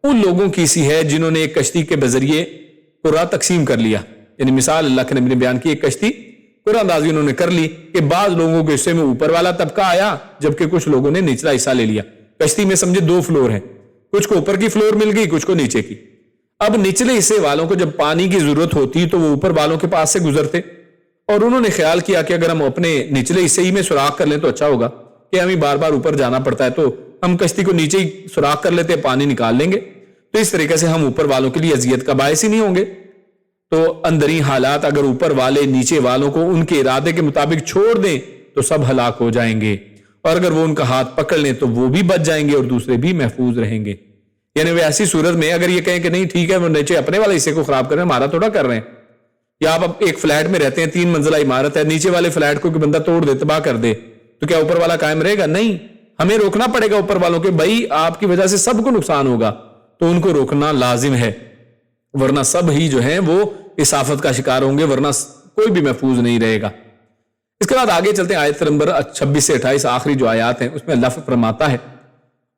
ان لوگوں کی سی ہے جنہوں نے ایک کشتی کے بذریعے قرہ تقسیم کر لیا، یعنی مثال اللہ کے نبی نے بیان کی، ایک کشتی قرہ اندازی انہوں نے کر لی کہ بعض لوگوں کے حصے میں اوپر والا طبقہ آیا جبکہ کچھ لوگوں نے نچلا حصہ لے لیا۔ کشتی میں سمجھے 2 فلور ہیں، کچھ کو اوپر کی فلور مل گئی، کچھ کو نیچے کی۔ اب نچلے حصے والوں کو جب پانی کی ضرورت ہوتی تو وہ اوپر والوں کے پاس سے گزرتے، اور انہوں نے خیال کیا کہ اگر ہم اپنے نچلے حصے ہی میں سوراخ کر لیں تو اچھا ہوگا، کہ ہمیں بار بار اوپر جانا پڑتا ہے، تو ہم کشتی کو نیچے ہی سوراخ کر لیتے، پانی نکال لیں گے، تو اس طریقے سے ہم اوپر والوں کے لیے اذیت کا باعث ہی نہیں ہوں گے۔ تو اندری حالات اگر اوپر والے نیچے والوں کو ان کے ارادے کے مطابق چھوڑ دیں تو سب ہلاک ہو جائیں گے، اور اگر وہ ان کا ہاتھ پکڑ لیں تو وہ بھی بچ جائیں گے اور دوسرے بھی محفوظ رہیں گے۔ یعنی وہ ایسی صورت میں اگر یہ کہیں کہ نہیں ٹھیک ہے وہ نیچے اپنے والے حصے کو خراب کر رہے ہیں، ہمارا تھوڑا کر رہے ہیں، یا آپ اب ایک فلیٹ میں رہتے ہیں، 3 منزلہ عمارت ہے، نیچے والے فلیٹ کو کوئی بندہ توڑ دے، تباہ کر دے، تو کیا اوپر والا قائم رہے گا؟ نہیں، ہمیں روکنا پڑے گا اوپر والوں کے، بھائی آپ کی وجہ سے سب کو نقصان ہوگا، تو ان کو روکنا لازم ہے، ورنہ سب ہی جو ہیں وہ اس آفت کا شکار ہوں گے، ورنہ کوئی بھی محفوظ نہیں رہے گا۔ اس کے بعد آگے چلتے ہیں، آیت نمبر 26 سے 28 آخری جو آیات ہیں اس میں اللہ فرماتا ہے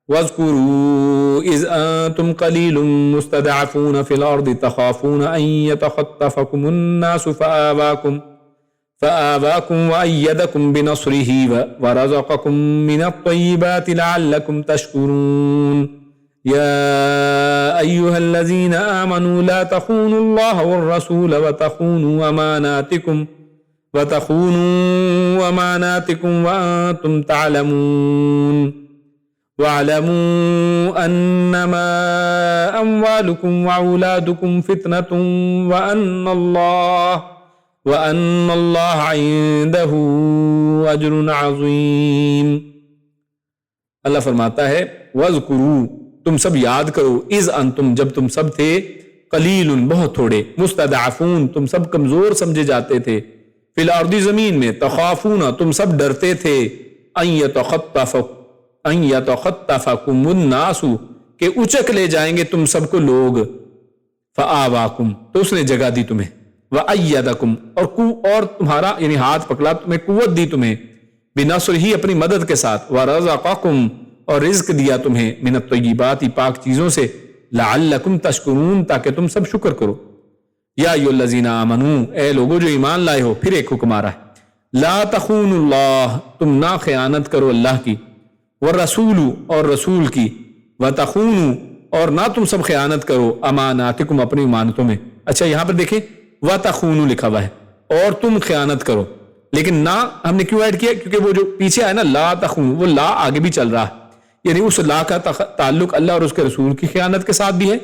وَاذْكُرُوا إِذْ أَنْتُمْ قَلِيلٌ مُسْتَضْعَفُونَ فِي الْأَرْضِ تَخَافُونَ أَنْ يَتَخَطَّفَكُمُ النَّاسُ فَآوَاكُمْ وَأَيَّدَكُمْ بِنَصْرِهِ وَرَزَقَكُمْ مِنَ الطَّيِّبَاتِ لَعَلَّكُمْ تَشْكُرُونَ يَا أَيُّهَا الَّذِينَ آمَنُوا لَا تَخُونُوا اللَّهَ وَالرَّسُولَ وَتَخُونُوا أَمَانَاتِكُمْ وَأَنْتُمْ تَعْلَمُونَ وَاعْلَمُوا أَنَّمَا أَمْوَالُكُمْ وَأَوْلَادُكُمْ فِتْنَةٌ وَأَنَّ اللَّهَ عِندَهُ أَجْرٌ عَظِيمٌ۔ اللہ فرماتا ہے وَاذْكُرُوا، تم سب یاد کرو، اذ انتم، جب تم سب تھے، قلیل، بہت تھوڑے، مستضعفون، تم سب کمزور سمجھے جاتے تھے، فی الارض، زمین میں، تخافون، تم سب ڈرتے تھے، ان یتخطفکم الناس، کہ اچک لے جائیں گے تم سب کو لوگ، فآواکم، تو اس نے جگہ دی تمہیں، وأیدکم، اور تمہارا یعنی ہاتھ پکڑا، تمہیں قوت دی تمہیں، بنصرہ، اپنی مدد کے ساتھ، ورزقکم، اور رزق دیا تمہیں، من الطیبات، پاک چیزوں سے، لعلکم تشکرون، تاکہ تم سب شکر کرو۔ یا ایھا الذین آمنوا، اے لوگو جو ایمان لائے ہو، پھر ایک حکم آ رہا ہے، لا تخونوا اللہ، تم نہ خیانت کرو اللہ کی، والرسول، اور رسول کی، وتخونوا، اور نہ تم سب خیانت کرو، اماناتکم، اپنی امانتوں میں۔ اچھا یہاں پر دیکھیں وتخونوا لکھا ہوا ہے، اور تم خیانت کرو، لیکن نہ ہم نے کیوں ایڈ کیا؟ کیونکہ وہ جو پیچھے آیا نا لا تخونوا، وہ لا آگے بھی چل رہا ہے، یعنی اس لا کا تعلق اللہ اور اس کے رسول کی خیانت کے ساتھ بھی ہے،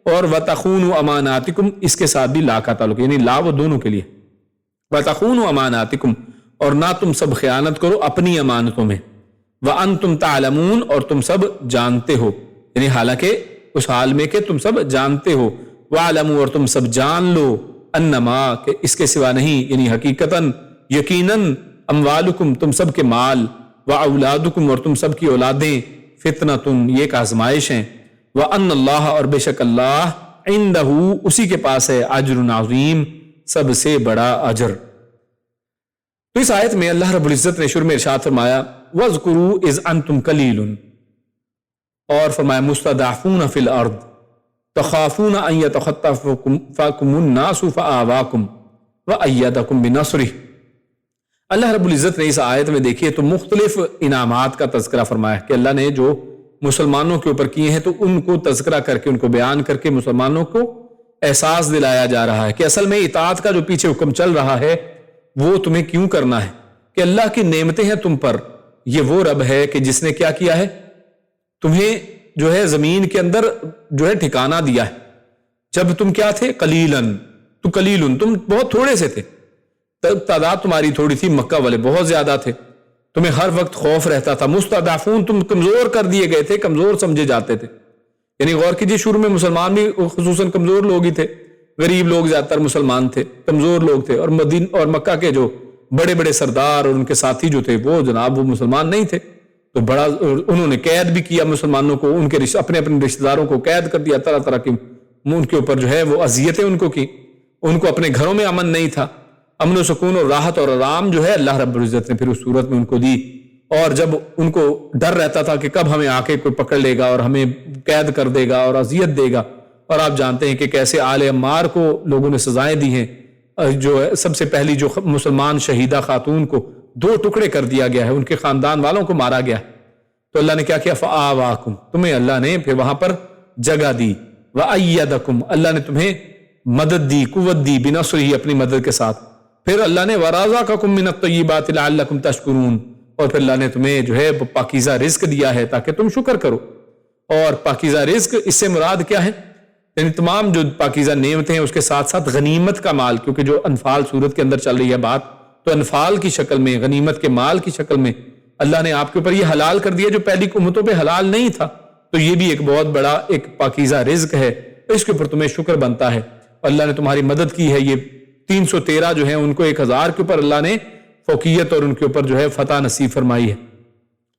اور وَتَخُونُوا أَمَانَاتِكُمْ، اس کے ساتھ بھی لا کا تعلق، یعنی لا وہ دونوں کے لیے، وَتَخُونُوا أَمَانَاتِكُمْ، اور نہ تم سب خیانت کرو اپنی امانتوں میں، وَأَنْتُمْ تَعْلَمُونَ، اور تم سب جانتے ہو، یعنی حالانکہ اس حال میں کہ تم سب جانتے ہو، وَعْلَمُوا، اور تم سب جان لو، انما، کہ اس کے سوا نہیں، یعنی حقیقتاً، یقیناً، اموالکم، تم سب کے مال، وَأَوْلَادُكُمْ، اور تم سب کی اولادیں، فتنتن، یہ ایک آزمائش ہیں، وَأَنَّ اللَّهَ، اور بے شک اللہ، عِندَهُ، اسی کے پاس ہے، اجر عظیم، سب سے بڑا اجر۔ تو اس آیت میں اللہ رب العزت نے شروع میں ارشاد فرمایا وَاذْكُرُوا إِذْ أَنْتُمْ قَلِيلٌ، اور فرمایا مستضعفون فی الارض تخافون ان یتخطفکم الناس فآواکم وأیدکم بنصرہ۔ اللہ رب العزت نے اس آیت میں دیکھیے تو مختلف انعامات کا تذکرہ فرمایا کہ اللہ نے جو مسلمانوں کے اوپر کیے ہیں، تو ان کو تذکرہ کر کے، ان کو بیان کر کے مسلمانوں کو احساس دلایا جا رہا ہے کہ اصل میں اطاعت کا جو پیچھے حکم چل رہا ہے وہ تمہیں کیوں کرنا ہے، کہ اللہ کی نعمتیں ہیں تم پر، یہ وہ رب ہے کہ جس نے کیا کیا ہے، تمہیں جو ہے زمین کے اندر جو ہے ٹھکانہ دیا ہے، جب تم کیا تھے، قلیلاً، تو قلیل، تم بہت تھوڑے سے تھے، تعداد تمہاری تھوڑی تھی، مکہ والے بہت زیادہ تھے، تمہیں ہر وقت خوف رہتا تھا، مستضعفون، تم کمزور کر دیے گئے تھے، کمزور سمجھے جاتے تھے. یعنی غور کیجیے، شروع میں مسلمان بھی خصوصاً کمزور لوگ ہی تھے، غریب لوگ زیادہ تر مسلمان تھے، کمزور لوگ تھے، اور مکہ کے جو بڑے بڑے سردار اور ان کے ساتھی جو تھے وہ جناب وہ مسلمان نہیں تھے. تو بڑا انہوں نے قید بھی کیا مسلمانوں کو، ان کے اپنے رشتہ داروں کو قید کر دیا، طرح طرح کی ان کے اوپر جو ہے وہ اذیتیں ان کو کی. ان کو اپنے گھروں میں امن نہیں تھا. امن و سکون اور راحت اور آرام جو ہے اللہ رب العزت نے پھر اس صورت میں ان کو دی. اور جب ان کو ڈر رہتا تھا کہ کب ہمیں آ کے کوئی پکڑ لے گا اور ہمیں قید کر دے گا اور اذیت دے گا. اور آپ جانتے ہیں کہ کیسے آل عمار کو لوگوں نے سزائیں دی ہیں. جو سب سے پہلی جو مسلمان شہیدہ خاتون کو 2 ٹکڑے کر دیا گیا ہے، ان کے خاندان والوں کو مارا گیا. تو اللہ نے کیا کیا؟ فآواکم، تمہیں اللہ نے پھر وہاں پر جگہ دی. وأیدکم، اللہ نے تمہیں مدد دی، قوت دی، بنصرہ، اپنی مدد کے ساتھ. پھر اللہ نے ورزقکم من الطیبات لعلکم تشکرون، اور پھر اللہ نے تمہیں جو ہے پاکیزہ رزق دیا ہے تاکہ تم شکر کرو. اور پاکیزہ رزق اس سے مراد کیا ہے؟ یعنی تمام جو پاکیزہ نعمتیں ہیں اس کے ساتھ ساتھ غنیمت کا مال، کیونکہ جو انفال صورت کے اندر چل رہی ہے بات، تو انفال کی شکل میں، غنیمت کے مال کی شکل میں اللہ نے آپ کے اوپر یہ حلال کر دیا جو پہلی امتوں پہ حلال نہیں تھا. تو یہ بھی ایک بہت بڑا ایک پاکیزہ رزق ہے، اس کے اوپر تمہیں شکر بنتا ہے. اللہ نے تمہاری مدد کی ہے. یہ 313 جو ہیں ان کو 1000 کے اوپر اللہ نے فوقیت اور ان کے اوپر جو ہے فتح نصیب فرمائی ہے.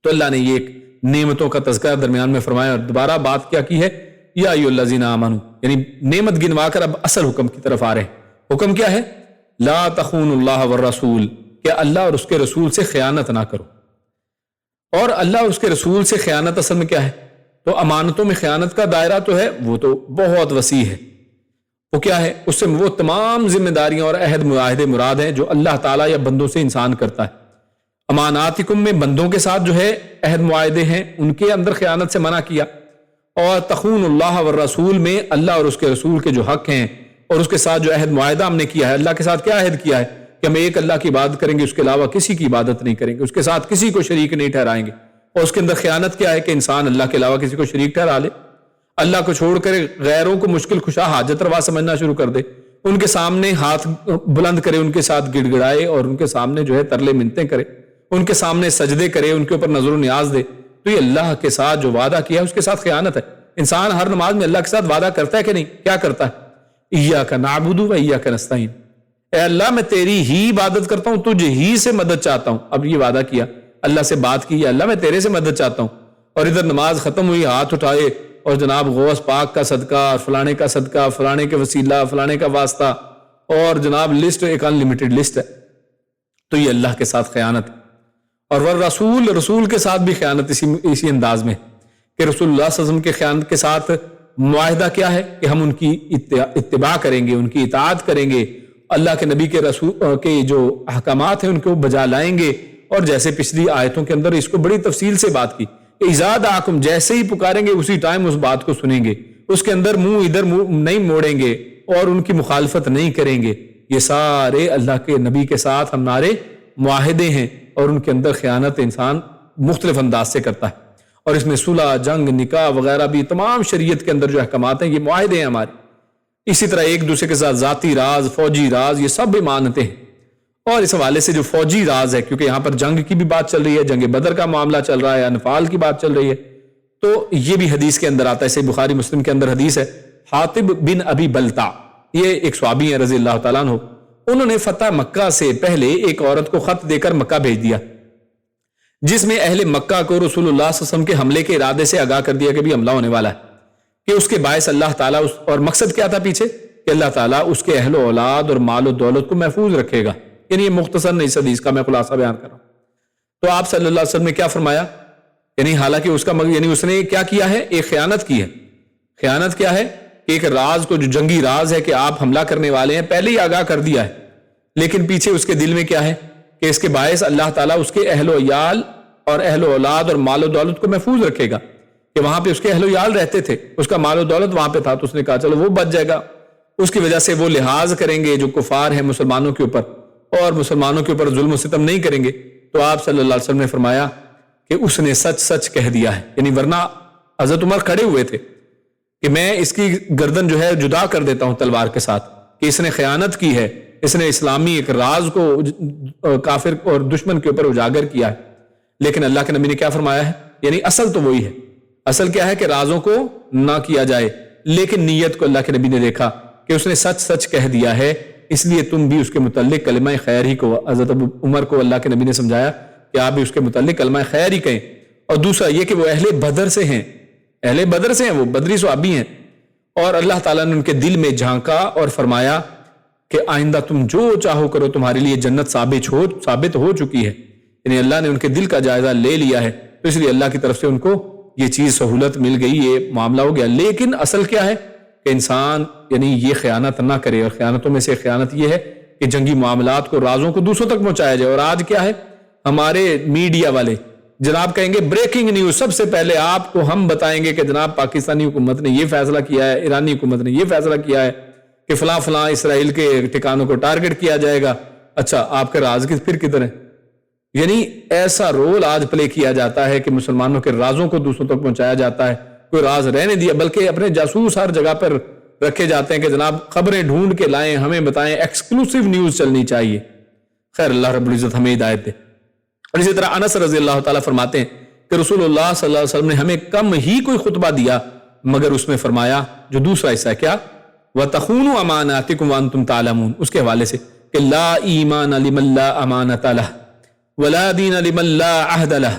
تو اللہ نے یہ ایک نعمتوں کا تذکرہ درمیان میں فرمایا. اور دوبارہ بات کیا کی ہے؟ یا ایھا الذین آمنوا، یعنی نعمت گنوا کر اب اصل حکم کی طرف آ رہے ہیں. حکم کیا ہے؟ لا تخونوا اللہ والرسول، کہ اللہ اور اس کے رسول سے خیانت نہ کرو. اور اللہ اور اس کے رسول سے خیانت اصل میں کیا ہے؟ تو امانتوں میں خیانت کا دائرہ تو ہے، وہ تو بہت وسیع ہے. وہ کیا ہے؟ اس سے وہ تمام ذمہ داریاں اور عہد معاہدے مراد ہیں جو اللہ تعالیٰ یا بندوں سے انسان کرتا ہے. اماناتکم میں بندوں کے ساتھ جو ہے عہد معاہدے ہیں، ان کے اندر خیانت سے منع کیا. اور تخون اللہ والرسول میں اللہ اور اس کے رسول کے جو حق ہیں اور اس کے ساتھ جو عہد معاہدہ ہم نے کیا ہے. اللہ کے ساتھ کیا عہد کیا ہے؟ کہ ہم ایک اللہ کی عبادت کریں گے، اس کے علاوہ کسی کی عبادت نہیں کریں گے، اس کے ساتھ کسی کو شریک نہیں ٹھہرائیں گے. اور اس کے اندر خیانت کیا ہے؟ کہ انسان اللہ کے علاوہ کسی کو شریک ٹھہرا لے، اللہ کو چھوڑ کر غیروں کو مشکل کشا حاجت روا سمجھنا شروع کر دے، ان کے سامنے ہاتھ بلند کرے، ان کے ساتھ گڑ گڑائے اور ان کے سامنے جو ہے ترلے منتیں کرے، ان کے سامنے سجدے کرے، ان کے اوپر نظر و نیاز دے. تو یہ اللہ کے ساتھ جو وعدہ کیا ہے اس کے ساتھ خیانت ہے. انسان ہر نماز میں اللہ کے ساتھ وعدہ کرتا ہے کہ نہیں؟ کیا کرتا ہے؟ ایاک نعبد و ایاک نستعین، اے اللہ میں تیری ہی عبادت کرتا ہوں، تجھ ہی سے مدد چاہتا ہوں. اب یہ وعدہ کیا، اللہ سے بات کی، اللہ میں تیرے سے مدد چاہتا ہوں. اور ادھر نماز ختم ہوئی، ہاتھ اٹھائے اور جناب غوث پاک کا صدقہ، فلانے کا صدقہ، فلانے کے وسیلہ، فلانے کا واسطہ، اور جناب لسٹ ایک ان لمیٹڈ لسٹ ہے. تو یہ اللہ کے ساتھ خیانت ہے. اور والرسول، رسول کے ساتھ بھی خیانت اسی انداز میں کہ رسول اللہ صلی اللہ علیہ وسلم کے خیانت کے ساتھ معاہدہ کیا ہے؟ کہ ہم ان کی اتباع کریں گے، ان کی اطاعت کریں گے، اللہ کے نبی کے رسول کے جو احکامات ہیں ان کو بجا لائیں گے. اور جیسے پچھلی آیتوں کے اندر اس کو بڑی تفصیل سے بات کی کہ اذا دعاکم، جیسے ہی پکاریں گے اسی ٹائم اس بات کو سنیں گے، اس کے اندر منہ ادھر نہیں موڑیں گے اور ان کی مخالفت نہیں کریں گے. یہ سارے اللہ کے نبی کے ساتھ ہمارے معاہدے ہیں اور ان کے اندر خیانت انسان مختلف انداز سے کرتا ہے. اور اس میں صلح، جنگ، نکاح وغیرہ بھی تمام شریعت کے اندر جو احکامات ہیں یہ معاہدے ہیں ہمارے. اسی طرح ایک دوسرے کے ساتھ ذاتی راز، فوجی راز، یہ سب بھی مانتے ہیں. اور اس حوالے سے جو فوجی راز ہے، کیونکہ یہاں پر جنگ کی بھی بات چل رہی ہے، جنگ بدر کا معاملہ چل رہا ہے، انفال کی بات چل رہی ہے، تو یہ بھی حدیث کے اندر آتا ہے. اسے بخاری مسلم کے اندر حدیث ہے. حاطب بن ابی بلتع، یہ ایک صحابی ہیں رضی اللہ تعالیٰ عنہ، انہوں نے فتح مکہ سے پہلے ایک عورت کو خط دے کر مکہ بھیج دیا جس میں اہل مکہ کو رسول اللہ صلی اللہ علیہ وسلم کے حملے کے ارادے سے آگاہ کر دیا کہ بھی حملہ ہونے والا ہے، کہ اس کے باعث اللہ تعالیٰ اور مقصد کیا تھا پیچھے؟ کہ اللہ تعالیٰ اس کے اہل و اولاد اور مال و دولت کو محفوظ رکھے گا. یعنی یہ مختصر نہیں اس حدیث کا میں خلاصہ بیان کر رہا ہوں. تو آپ صلی اللہ علیہ وسلم نے کیا فرمایا؟ یعنی حالانکہ اس کا یعنی اس نے کیا کیا ہے؟ ایک خیانت کی ہے. خیانت کیا ہے؟ کہ ایک راز کو، جو جنگی راز ہے کہ آپ حملہ کرنے والے ہیں، پہلے ہی آگاہ کر دیا ہے، لیکن پیچھے اس کے دل میں کیا ہے کہ اس کے باعث اللہ تعالیٰ اس کے اہل و عیال اور اہل و اولاد اور مال و دولت کو محفوظ رکھے گا. کہ وہاں پہ اس کے اہل و عیال رہتے تھے، اس کا مال و دولت وہاں پہ تھا، تو اس نے کہا چلو وہ بچ جائے گا. اس کی وجہ سے وہ لحاظ کریں گے جو کفار ہیں مسلمانوں کے اوپر، اور مسلمانوں کے اوپر ظلم و ستم نہیں کریں گے. تو آپ صلی اللہ علیہ وسلم نے فرمایا کہ اس نے سچ سچ کہہ دیا ہے. یعنی ورنہ حضرت عمر کھڑے ہوئے تھے کہ میں اس کی گردن جو ہے جدا کر دیتا ہوں تلوار کے ساتھ، کہ اس نے خیانت کی ہے، اس نے اسلامی ایک راز کو کافر اور دشمن کے اوپر اجاگر کیا ہے، لیکن اللہ کے نبی نے کیا فرمایا ہے؟ یعنی اصل تو وہی ہے، اصل کیا ہے کہ رازوں کو نہ کیا جائے، لیکن نیت کو اللہ کے نبی نے دیکھا کہ اس نے سچ سچ کہہ دیا ہے، اس لیے تم بھی اس کے متعلق کلمہ خیر ہی کو، حضرت ابو عمر کو اللہ کے نبی نے سمجھایا کہ آپ بھی اس کے متعلق کلمہ خیر ہی کہیں۔ اور دوسرا یہ کہ وہ اہل بدر سے ہیں، اہل بدر سے ہیں، وہ بدری صحابی ہیں، اور اللہ تعالیٰ نے ان کے دل میں جھانکا اور فرمایا کہ آئندہ تم جو چاہو کرو، تمہارے لیے جنت ثابت ہو چکی ہے، یعنی اللہ نے ان کے دل کا جائزہ لے لیا ہے، تو اس لیے اللہ کی طرف سے ان کو یہ چیز سہولت مل گئی، یہ معاملہ ہو گیا۔ لیکن اصل کیا ہے کہ انسان یعنی یہ خیانت نہ کرے، اور خیانتوں میں سے خیانت یہ ہے کہ جنگی معاملات کو، رازوں کو دوسروں تک پہنچایا جائے۔ اور آج کیا ہے، ہمارے میڈیا والے جناب کہیں گے بریکنگ نیوز، سب سے پہلے آپ کو ہم بتائیں گے کہ جناب پاکستانی حکومت نے یہ فیصلہ کیا ہے، ایرانی حکومت نے یہ فیصلہ کیا ہے کہ فلاں فلاں اسرائیل کے ٹھکانوں کو ٹارگٹ کیا جائے گا۔ اچھا، آپ کے راز پھر کدھر ہیں؟ یعنی ایسا رول آج پلے کیا جاتا ہے کہ مسلمانوں کے رازوں کو دوسروں تک پہنچایا جاتا ہے، کوئی راز رہنے دیا، بلکہ اپنے جاسوس ہر جگہ پر رکھے جاتے ہیں کہ جناب خبریں ڈھونڈ کے لائیں، ہمیں بتائیں، ایکسکلوسیو نیوز چلنی چاہیے۔ خیر، اللہ رب العزت ہمیں ہدایت دے۔ اور اسی طرح انس رضی اللہ تعالیٰ فرماتے ہیں کہ رسول اللہ صلی اللہ علیہ وسلم نے ہمیں کم ہی کوئی خطبہ دیا مگر اس میں فرمایا، جو دوسرا حصہ ہے کیا، وَتَخُونُوا أَمَانَاتِكُمْ وَأَنْتُمْ تَعْلَمُونَ، اس کے حوالے سے کہ لا ایمان لمن لا امانۃ لہ ولا دین لمن لا عہد لہ،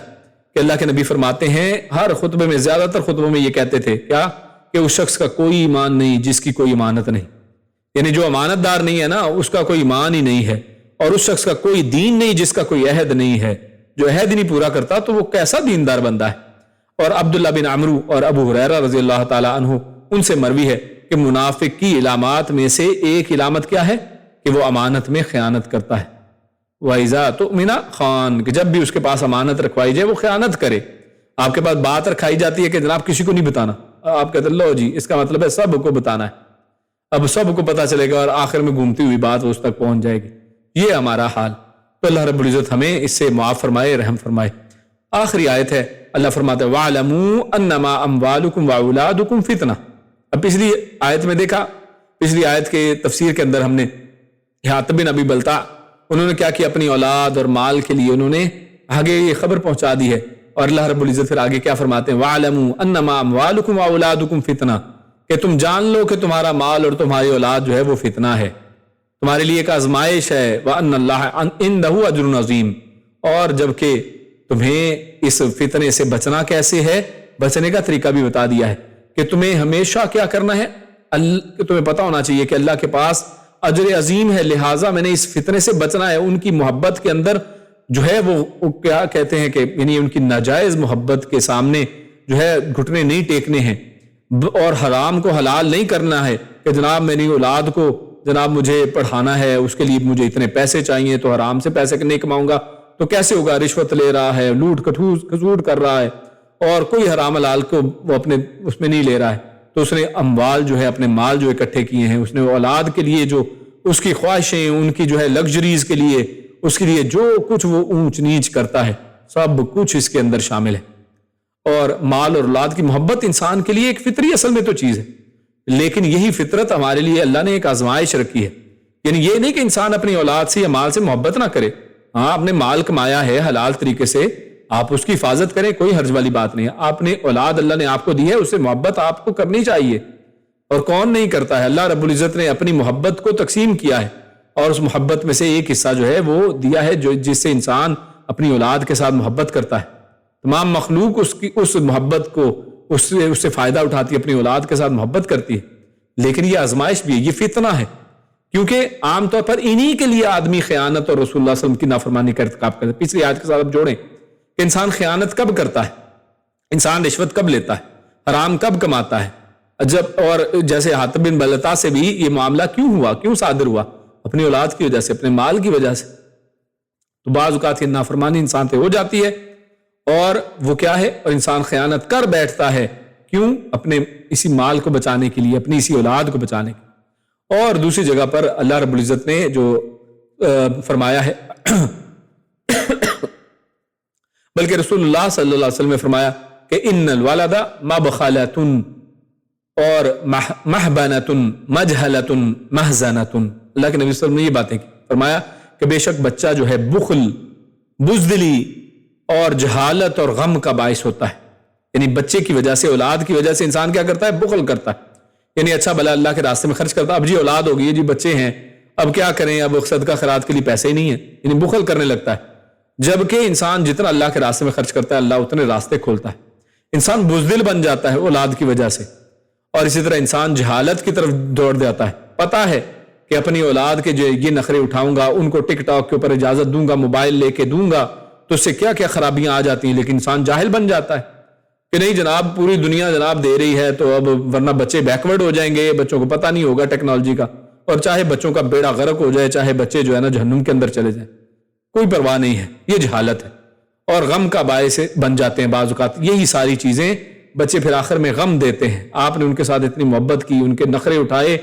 کہ اللہ کے نبی فرماتے ہیں ہر خطبے میں، زیادہ تر خطبوں میں یہ کہتے تھے کیا، کہ اس شخص کا کوئی ایمان نہیں جس کی کوئی امانت نہیں، یعنی جو امانت دار نہیں ہے نا، اس کا کوئی ایمان ہی نہیں ہے، اور اس شخص کا کوئی دین نہیں جس کا کوئی عہد نہیں ہے، جو عہد نہیں پورا کرتا تو وہ کیسا دیندار بندہ ہے۔ اور عبداللہ بن عمرو اور ابو ہریرہ رضی اللہ تعالیٰ عنہ ان سے مروی ہے کہ منافق کی علامات میں سے ایک علامت کیا ہے کہ وہ امانت میں خیانت کرتا ہے۔ وَإِذَا تُؤْمِنَ خَانَ، کہ جب بھی اس کے پاس امانت رکھوائی جائے وہ خیانت کرے۔ آپ کے پاس بات رکھائی جاتی ہے کہ جناب کسی کو نہیں بتانا، آپ کہتے ہیں لو جی، اس کا مطلب ہے سب کو بتانا ہے، اب سب کو پتا چلے گا اور آخر میں گھومتی ہوئی بات اس تک پہنچ جائے گی، یہ ہمارا حال۔ تو اللہ رب العزت ہمیں اس سے معاف فرمائے، رحم فرمائے۔ آخری آیت ہے، اللہ فرماتے ہیں وَاعْلَمُوا أَنَّمَا أَمْوَالُكُمْ وَأَوْلَادُكُمْ فِتْنَةٌ۔ اب پچھلی آیت میں دیکھا، پچھلی آیت کے تفسیر کے اندر ہم نے حاتب بن ابی بلتع، انہوں نے کیا کیا، اپنی اولاد اور مال کے لیے انہوں نے آگے یہ خبر پہنچا دی ہے، اور اللہ رب العزت پھر آگے کیا فرماتے ہیں وَاعْلَمُوا أَنَّمَا أَمْوَالُكُمْ وَأَوْلَادُكُمْ فِتْنَةٌ، کہ تم جان لو کہ تمہارا مال اور تمہاری اولاد جو ہے وہ فتنہ ہے، تمہارے لیے ایک آزمائش ہے، وَأَنَّ اللَّهَ عِندَهُ أَجْرٌ عَظِيمٌ، اور جبکہ تمہیں اس فتنے سے بچنا کیسے ہے، بچنے کا طریقہ بھی بتا دیا ہے کہ تمہیں ہمیشہ کیا کرنا ہے، کہ تمہیں پتا ہونا چاہیے کہ اللہ کے پاس اجر عظیم ہے، لہٰذا میں نے اس فتنے سے بچنا ہے۔ ان کی محبت کے اندر جو ہے وہ کیا کہتے ہیں کہ یعنی ان کی ناجائز محبت کے سامنے جو ہے گھٹنے نہیں ٹیکنے ہیں، اور حرام کو حلال نہیں کرنا ہے کہ جناب میری اولاد کو جناب مجھے پڑھانا ہے، اس کے لیے مجھے اتنے پیسے چاہیے، تو حرام سے پیسے نہیں کماؤں گا تو کیسے ہوگا، رشوت لے رہا ہے، لوٹ کھسوٹ کر رہا ہے، اور کوئی حرام حلال کو وہ اپنے اس میں نہیں لے رہا ہے، تو اس نے اموال جو ہے، اپنے مال جو اکٹھے کیے ہیں، اس نے اولاد کے لیے جو اس کی خواہشیں، ان کی جو ہے لگژریز کے لیے، اس کے لیے جو کچھ وہ اونچ نیچ کرتا ہے، سب کچھ اس کے اندر شامل ہے۔ اور مال اور اولاد کی محبت انسان کے لیے ایک فطری اصل میں تو چیز ہے، لیکن یہی فطرت ہمارے لیے اللہ نے ایک آزمائش رکھی ہے، یعنی یہ نہیں کہ انسان اپنی اولاد سے یا مال سے محبت نہ کرے، ہاں اپنے مال کمایا ہے حلال طریقے سے، آپ اس کی حفاظت کریں، کوئی حرج والی بات نہیں ہے، آپ نے اولاد اللہ نے آپ کو دی ہے، اس سے محبت آپ کو کرنی چاہیے، اور کون نہیں کرتا ہے، اللہ رب العزت نے اپنی محبت کو تقسیم کیا ہے، اور اس محبت میں سے ایک حصہ جو ہے وہ دیا ہے جو جس سے انسان اپنی اولاد کے ساتھ محبت کرتا ہے، تمام مخلوق اس محبت کو اس سے فائدہ اٹھاتی ہے، اپنی اولاد کے ساتھ محبت کرتی ہے، لیکن یہ آزمائش بھی ہے، یہ فتنہ ہے، کیونکہ عام طور پر انہی کے لیے آدمی خیانت اور رسول اللہ صلی اللہ علیہ وسلم کی نافرمانی کا ارتکاب کرتا ہے۔ پچھلی آیت کے ساتھ اب جوڑیں کہ انسان خیانت کب کرتا ہے، انسان رشوت کب لیتا ہے، حرام کب کماتا ہے، اور جیسے حاتب بن بلتع سے بھی یہ معاملہ کیوں ہوا، کیوں صادر ہوا، اپنی اولاد کی وجہ سے، اپنے مال کی وجہ سے، تو بعض اوقات یہ نافرمانی انسان سے ہو جاتی ہے، اور وہ کیا ہے، اور انسان خیانت کر بیٹھتا ہے، کیوں، اپنے اسی مال کو بچانے کے لیے، اپنی اسی اولاد کو بچانے کے لیے۔ اور دوسری جگہ پر اللہ رب العزت نے جو فرمایا ہے بلکہ رسول اللہ صلی اللہ علیہ وسلم نے فرمایا کہ ان الولد مبخلۃ، اور محبنتن مجہلتن محزنتن، اللہ کے نبی صلی اللہ علیہ وسلم نے یہ باتیں کی، فرمایا کہ بے شک بچہ جو ہے بخل، بزدلی اور جہالت اور غم کا باعث ہوتا ہے. یعنی بچے کی وجہ سے، اولاد کی وجہ سے انسان کیا کرتا ہے؟ بخل کرتا ہے. یعنی اچھا بھلا اللہ کے راستے میں خرچ کرتا ہے، اب جی اولاد ہوگی، جی بچے ہیں، اب کیا کریں، اب صدقہ خیرات کے لیے پیسے ہی نہیں ہیں، یعنی بخل کرنے لگتا ہے. جبکہ انسان جتنا اللہ کے راستے میں خرچ کرتا ہے اللہ اتنے راستے کھولتا ہے. انسان بزدل بن جاتا ہے اولاد کی وجہ سے، اور اسی طرح انسان جہالت کی طرف دوڑ جاتا ہے. پتہ ہے کہ اپنی اولاد کے جو یہ نخرے اٹھاؤں گا، ان کو ٹک ٹاک کے اوپر اجازت دوں گا، موبائل لے کے دوں گا، تو اس سے کیا کیا خرابیاں آ جاتی ہیں. لیکن انسان جاہل بن جاتا ہے کہ نہیں جناب پوری دنیا جناب دے رہی ہے تو اب ورنہ بچے بیکورڈ ہو جائیں گے، بچوں کو پتہ نہیں ہوگا ٹیکنالوجی کا، اور چاہے بچوں کا بیڑا غرق ہو جائے، چاہے بچے جو ہے نا جہنم کے اندر چلے جائیں، کوئی پرواہ نہیں ہے. یہ جہالت ہے اور غم کا باعث بن جاتے ہیں بعض اوقات. یہی ساری چیزیں بچے پھر آخر میں غم دیتے ہیں. آپ نے ان کے ساتھ اتنی محبت کی، ان کے نخرے اٹھائے،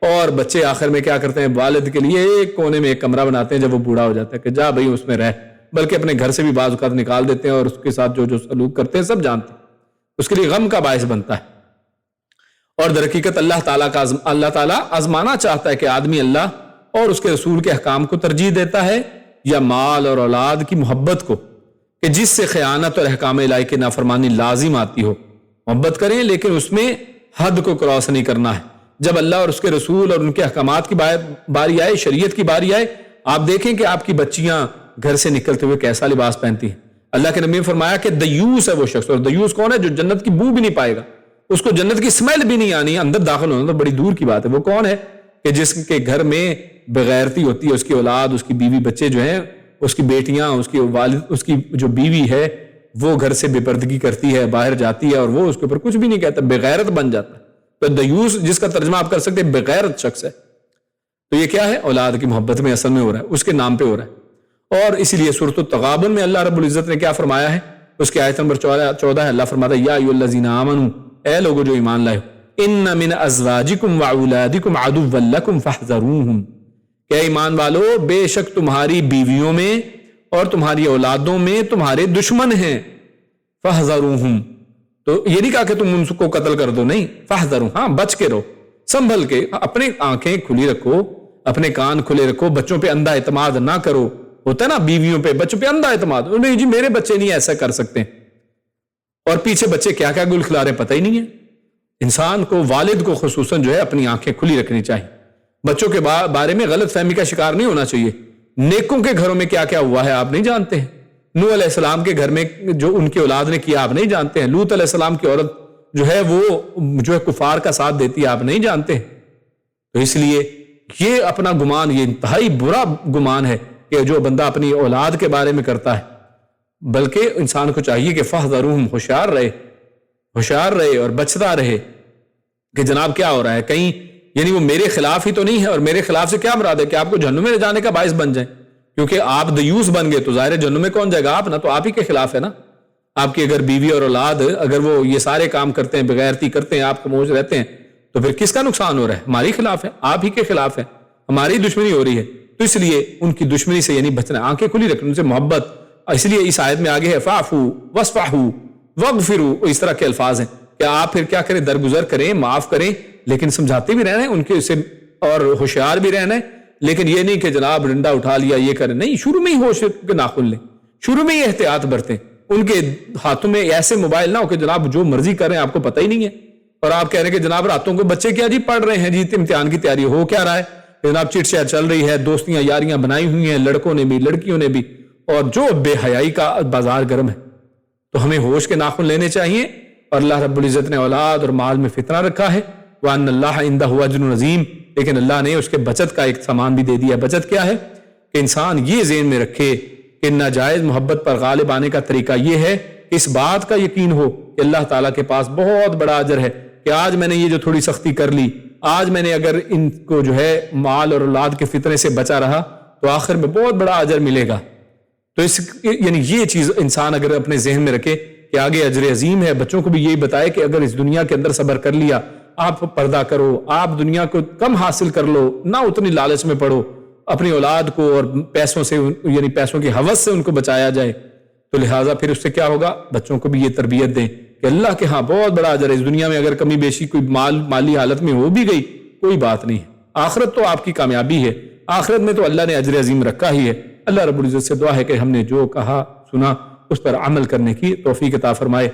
اور بچے آخر میں کیا کرتے ہیں؟ والد کے لیے ایک کونے میں ایک کمرہ بناتے ہیں جب وہ بوڑھا ہو جاتا ہے کہ جا بھائی اس میں رہ، بلکہ اپنے گھر سے بھی بعض اوقات نکال دیتے ہیں، اور اس کے ساتھ جو جو سلوک کرتے ہیں سب جانتے ہیں. اس کے لیے غم کا باعث بنتا ہے. اور در حقیقت اللہ تعالیٰ آزمانا چاہتا ہے کہ آدمی اللہ اور اس کے رسول کے احکام کو ترجیح دیتا ہے یا مال اور اولاد کی محبت کو، کہ جس سے خیانت اور احکام الہی کی نافرمانی لازم آتی ہو. محبت کریں لیکن اس میں حد کو کراس نہیں کرنا ہے. جب اللہ اور اس کے رسول اور ان کے احکامات کی باری آئے، شریعت کی باری آئے، آپ دیکھیں کہ آپ کی بچیاں گھر سے نکلتے ہوئے کیسا لباس پہنتی ہیں. اللہ کے نبی نے فرمایا کہ دیوس ہے وہ شخص، اور دیوس کون ہے؟ جو جنت کی بو بھی نہیں پائے گا، اس کو جنت کی اسمیل بھی نہیں آنی، اندر داخل ہونا تو بڑی دور کی بات ہے. وہ کون ہے؟ کہ جس کے گھر میں بغیرتی ہوتی ہے، اس کی اولاد، اس کی بیوی بچے جو ہیں، اس کی بیٹیاں، اس کی والد، اس کی جو بیوی ہے وہ گھر سے بے پردگی کرتی ہے، باہر جاتی ہے، اور وہ اس کے اوپر کچھ بھی نہیں کہتا، بغیرت بن جاتا ہے. تو دیوس جس کا ترجمہ آپ کر سکتے ہیں بغیرت شخص ہے. تو یہ کیا ہے؟ اولاد کی محبت میں اصل میں ہو رہا ہے، اس کے نام پہ ہو رہا ہے. اور اسی لیے سورۃ التغابن میں اللہ رب العزت نے کیا فرمایا ہے؟ اس کی آیت نمبر 14 ہے، اللہ فرماتا ہے یا ایھا الذین آمنوا، اے لوگوں جو ایمان لائے، ان من ازواجکم واولادکم عدوا لکم فاحذروہم، کہ ایمان والو بے شک تمہاری بیویوں میں اور تمہاری اولادوں میں تمہارے دشمن ہیں. فاحذروہم، تو یہ نہیں کہا کہ تم ان کو قتل کر دو، نہیں، فاحذروا، ہاں بچ کے رہو، سنبھل کے، اپنے آنکھیں کھلی رکھو، اپنے کان کھلے رکھو، بچوں پہ اندھا اعتماد نہ کرو. ہوتا ہے نا بیویوں پہ، بچوں پہ اندھا اعتماد، نہیں جی میرے بچے نہیں ایسا کر سکتے، اور پیچھے بچے کیا کیا گل کھلا رہے پتہ ہی نہیں ہے. انسان کو، والد کو خصوصاً جو ہے اپنی آنکھیں کھلی رکھنی چاہیے، بچوں کے بارے میں غلط فہمی کا شکار نہیں ہونا چاہیے. نیکوں کے گھروں میں کیا کیا ہوا ہے آپ نہیں جانتے ہیں. نوح علیہ السلام کے گھر میں جو ان کی اولاد نے کیا آپ نہیں جانتے ہیں. لوط علیہ السلام کی عورت جو ہے وہ جو ہے کفار کا ساتھ دیتی ہے آپ نہیں جانتے ہیں. تو اس لیے یہ اپنا گمان، یہ انتہائی برا گمان ہے کہ جو بندہ اپنی اولاد کے بارے میں کرتا ہے. بلکہ انسان کو چاہیے کہ فاحذروہم، ہوشیار رہے اور بچتا رہے کہ جناب کیا ہو رہا ہے، کہیں یعنی وہ میرے خلاف ہی تو نہیں ہے. اور میرے خلاف سے کیا مراد ہے؟ کہ آپ کو جہنم میں جانے کا باعث بن جائیں، کیونکہ آپ دیوس بن گئے تو ظاہر ہے جہنم میں کون جائے گا؟ آپ نا، تو آپ ہی کے خلاف ہے نا. آپ کی اگر بیوی اور اولاد اگر وہ یہ سارے کام کرتے ہیں، بغیرتی کرتے ہیں، آپ خاموش رہتے ہیں، تو پھر کس کا نقصان ہو رہا ہے؟ ہمارے خلاف ہے، آپ ہی کے خلاف ہے، ہماری دشمنی ہو رہی ہے. تو اس لیے ان کی دشمنی سے یعنی بچنا، آنکھیں کھلی رکھیں، ان سے محبت. اس لیے اس آیت میں آگے ہے فاعفوا واصفحوا واغفروا، اس طرح کے الفاظ ہیں کہ آپ پھر کیا کریں؟ درگزر کریں، معاف کریں، لیکن سمجھاتے بھی رہنا ہے ان کے سے، اور ہوشیار بھی رہنا ہے. لیکن یہ نہیں کہ جناب ڈنڈا اٹھا لیا یہ کریں، نہیں، شروع میں ہی ہوش کے ناخن لیں، شروع میں ہی احتیاط برتیں. ان کے ہاتھوں میں ایسے موبائل نہ ہو کہ جناب جو مرضی کر رہے ہیں آپ کو پتہ ہی نہیں ہے، اور آپ کہہ رہے ہیں کہ جناب راتوں کو بچے کیا جی پڑھ رہے ہیں جی، امتحان کی تیاری ہو کیا رہا ہے جناب، چٹ چیٹ چل رہی ہے، دوستیاں یاریاں بنائی ہوئی ہیں لڑکوں نے بھی لڑکیوں نے بھی، اور جو بے حیائی کا بازار گرم ہے. تو ہمیں ہوش کے ناخن لینے چاہیے. اور اللہ رب العزت نے اولاد اور مال میں فتنہ رکھا ہے، وَأَنَّ اللَّهَ عِندَهُ أَجْرٌ عَظِيمٌ، لیکن اللہ نے اس کے بچت کا ایک سامان بھی دے دیا. بچت کیا ہے؟ کہ انسان یہ ذہن میں رکھے کہ ناجائز محبت پر غالب آنے کا طریقہ یہ ہے کہ اس بات کا یقین ہو کہ اللہ تعالیٰ کے پاس بہت بڑا اجر ہے، کہ آج میں نے یہ جو تھوڑی سختی کر لی، آج میں نے اگر ان کو جو ہے مال اور اولاد کے فتنے سے بچا رہا تو آخر میں بہت بڑا اجر ملے گا. تو یعنی یہ چیز انسان اگر اپنے ذہن میں رکھے کہ آگے اجر عظیم ہے. بچوں کو بھی یہی بتائے کہ اگر اس دنیا کے اندر صبر کر لیا، آپ پردہ کرو، آپ دنیا کو کم حاصل کر لو، نہ اتنی لالچ میں پڑو، اپنی اولاد کو اور پیسوں سے یعنی پیسوں کی ہوس سے ان کو بچایا جائے. تو لہٰذا پھر اس سے کیا ہوگا؟ بچوں کو بھی یہ تربیت دیں کہ اللہ کے ہاں بہت بڑا اجر ہے. اس دنیا میں اگر کمی بیشی کوئی مالی حالت میں ہو بھی گئی کوئی بات نہیں ہے, آخرت تو آپ کی کامیابی ہے, آخرت میں تو اللہ نے اجر عظیم رکھا ہی ہے. اللہ رب العزت سے دعا ہے کہ ہم نے جو کہا سنا اس پر عمل کرنے کی توفیق عطا فرمائے.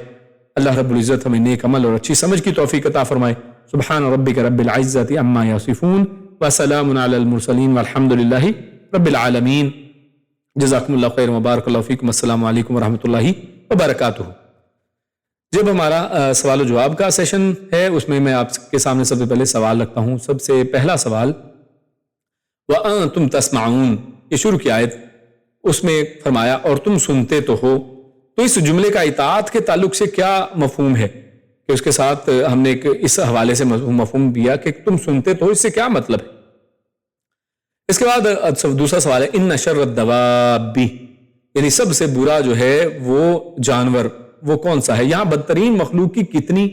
اللہ رب العزت ہمیں نیک عمل اور اچھی سمجھ کی توفیق عطا فرمائے. سبحان ربک رب العزت عما یصفون وسلام علی المرسلین والحمد للہ رب العالمین. جزاکم اللہ خیر, مبارک اللہ فیکم. السلام علیکم ورحمۃ اللہ وبرکاتہ. جب ہمارا سوال و جواب کا سیشن ہے اس میں آپ کے سامنے سب سے پہلے سوال رکھتا ہوں. سب سے پہلا سوال, وَأَنْتُمْ تَسْمَعُونَ, یہ شروع کی آیت, اس میں فرمایا اور تم سنتے تو ہو. تو اس جملے کا اطاعت کے تعلق سے کیا مفہوم ہے کہ اس کے ساتھ ہم نے اس حوالے سے مفہوم دیا کہ تم سنتے تو ہو, اس سے کیا مطلب ہے. اس کے بعد دوسرا سوال ہے, ان شر الدواب, یعنی سب سے برا جو ہے وہ جانور وہ کون سا ہے. یہاں بدترین مخلوق کی کتنی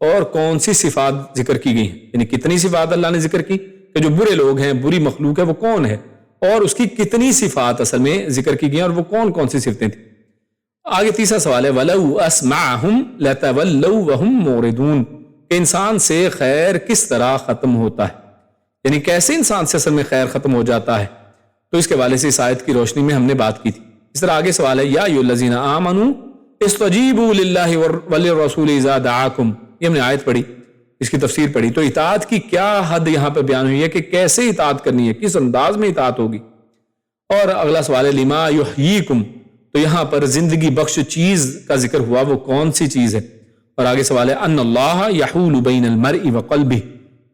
اور کون سی صفات ذکر کی گئی ہیں, یعنی کتنی صفات اللہ نے ذکر کی کہ جو برے لوگ ہیں, بری مخلوق ہے وہ کون ہے, اور اس کی کتنی صفات اصل میں ذکر کی گئی ہیں اور وہ کون کون سی صفتیں تھیں. آگے تیسرا سوال ہے, وَلَوْ أَسْمَعَهُمْ لَتَوَلَّوْا وَهُمْ مُعْرِضُونَ, کہ انسان سے خیر کس طرح ختم ہوتا ہے, یعنی کیسے انسان سے اصل میں خیر ختم ہو جاتا ہے. تو اس کے حوالے سے اس آیت کی روشنی میں ہم نے بات کی تھی. اس طرح آگے سوال ہے, یا ایھا الذین آمنوا استجیبوا للہ وللرسول اذا دعاکم, یہ ہم نے آیت پڑھی, اس کی تفسیر پڑھی. تو اطاعت کی کیا حد یہاں پہ بیان ہوئی ہے کہ کیسے اطاعت کرنی ہے, کس انداز میں اطاعت ہوگی. اور اگلا سوال ہے, لما یحییکم, تو یہاں پر زندگی بخش چیز کا ذکر ہوا, وہ کون سی چیز ہے. اور آگے سوال ہے, ان اللہ یحول بین المرء وقلبہ,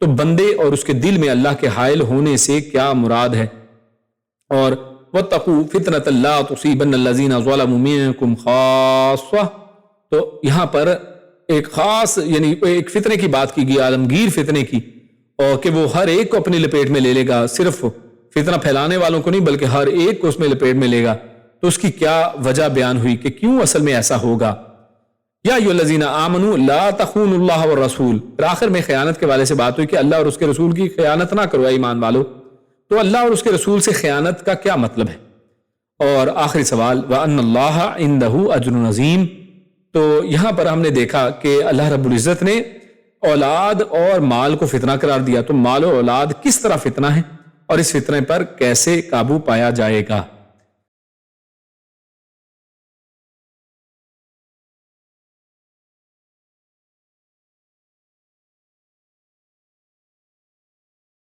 تو بندے اور اس کے دل میں اللہ کے حائل ہونے سے کیا مراد ہے. اور وَاتَّقُوا فِتْنَةً لَا تُصِيبَنَّ الَّذِينَ ظَلَمُوا مِنكُمْ خَاصَّةً, تو یہاں پر ایک خاص یعنی ایک فتنے کی بات کی گئی, عالمگیر فتنے کی, اور کہ وہ ہر ایک کو اپنی لپیٹ میں لے لے گا, صرف فتنہ پھیلانے والوں کو نہیں بلکہ ہر ایک کو اس میں لپیٹ میں لے گا. تو اس کی کیا وجہ بیان ہوئی کہ کیوں اصل میں ایسا ہوگا. یا ایھا الذین آمنوا لا تخونوا اللہ والرسول, پھر آخر میں خیانت کے والے سے بات ہوئی کہ اللہ اور اس کے رسول کی خیانت نہ کرو اے ایمان والو. تو اللہ اور اس کے رسول سے خیانت کا کیا مطلب ہے. اور آخری سوال, وَأَنَّ اللَّهَ عِندَهُ أَجْرٌ عَظِيمٌ, تو یہاں پر ہم نے دیکھا کہ اللہ رب العزت نے اولاد اور مال کو فتنہ قرار دیا. تو مال و اولاد کس طرح فتنہ ہے اور اس فتنے پر کیسے قابو پایا جائے گا.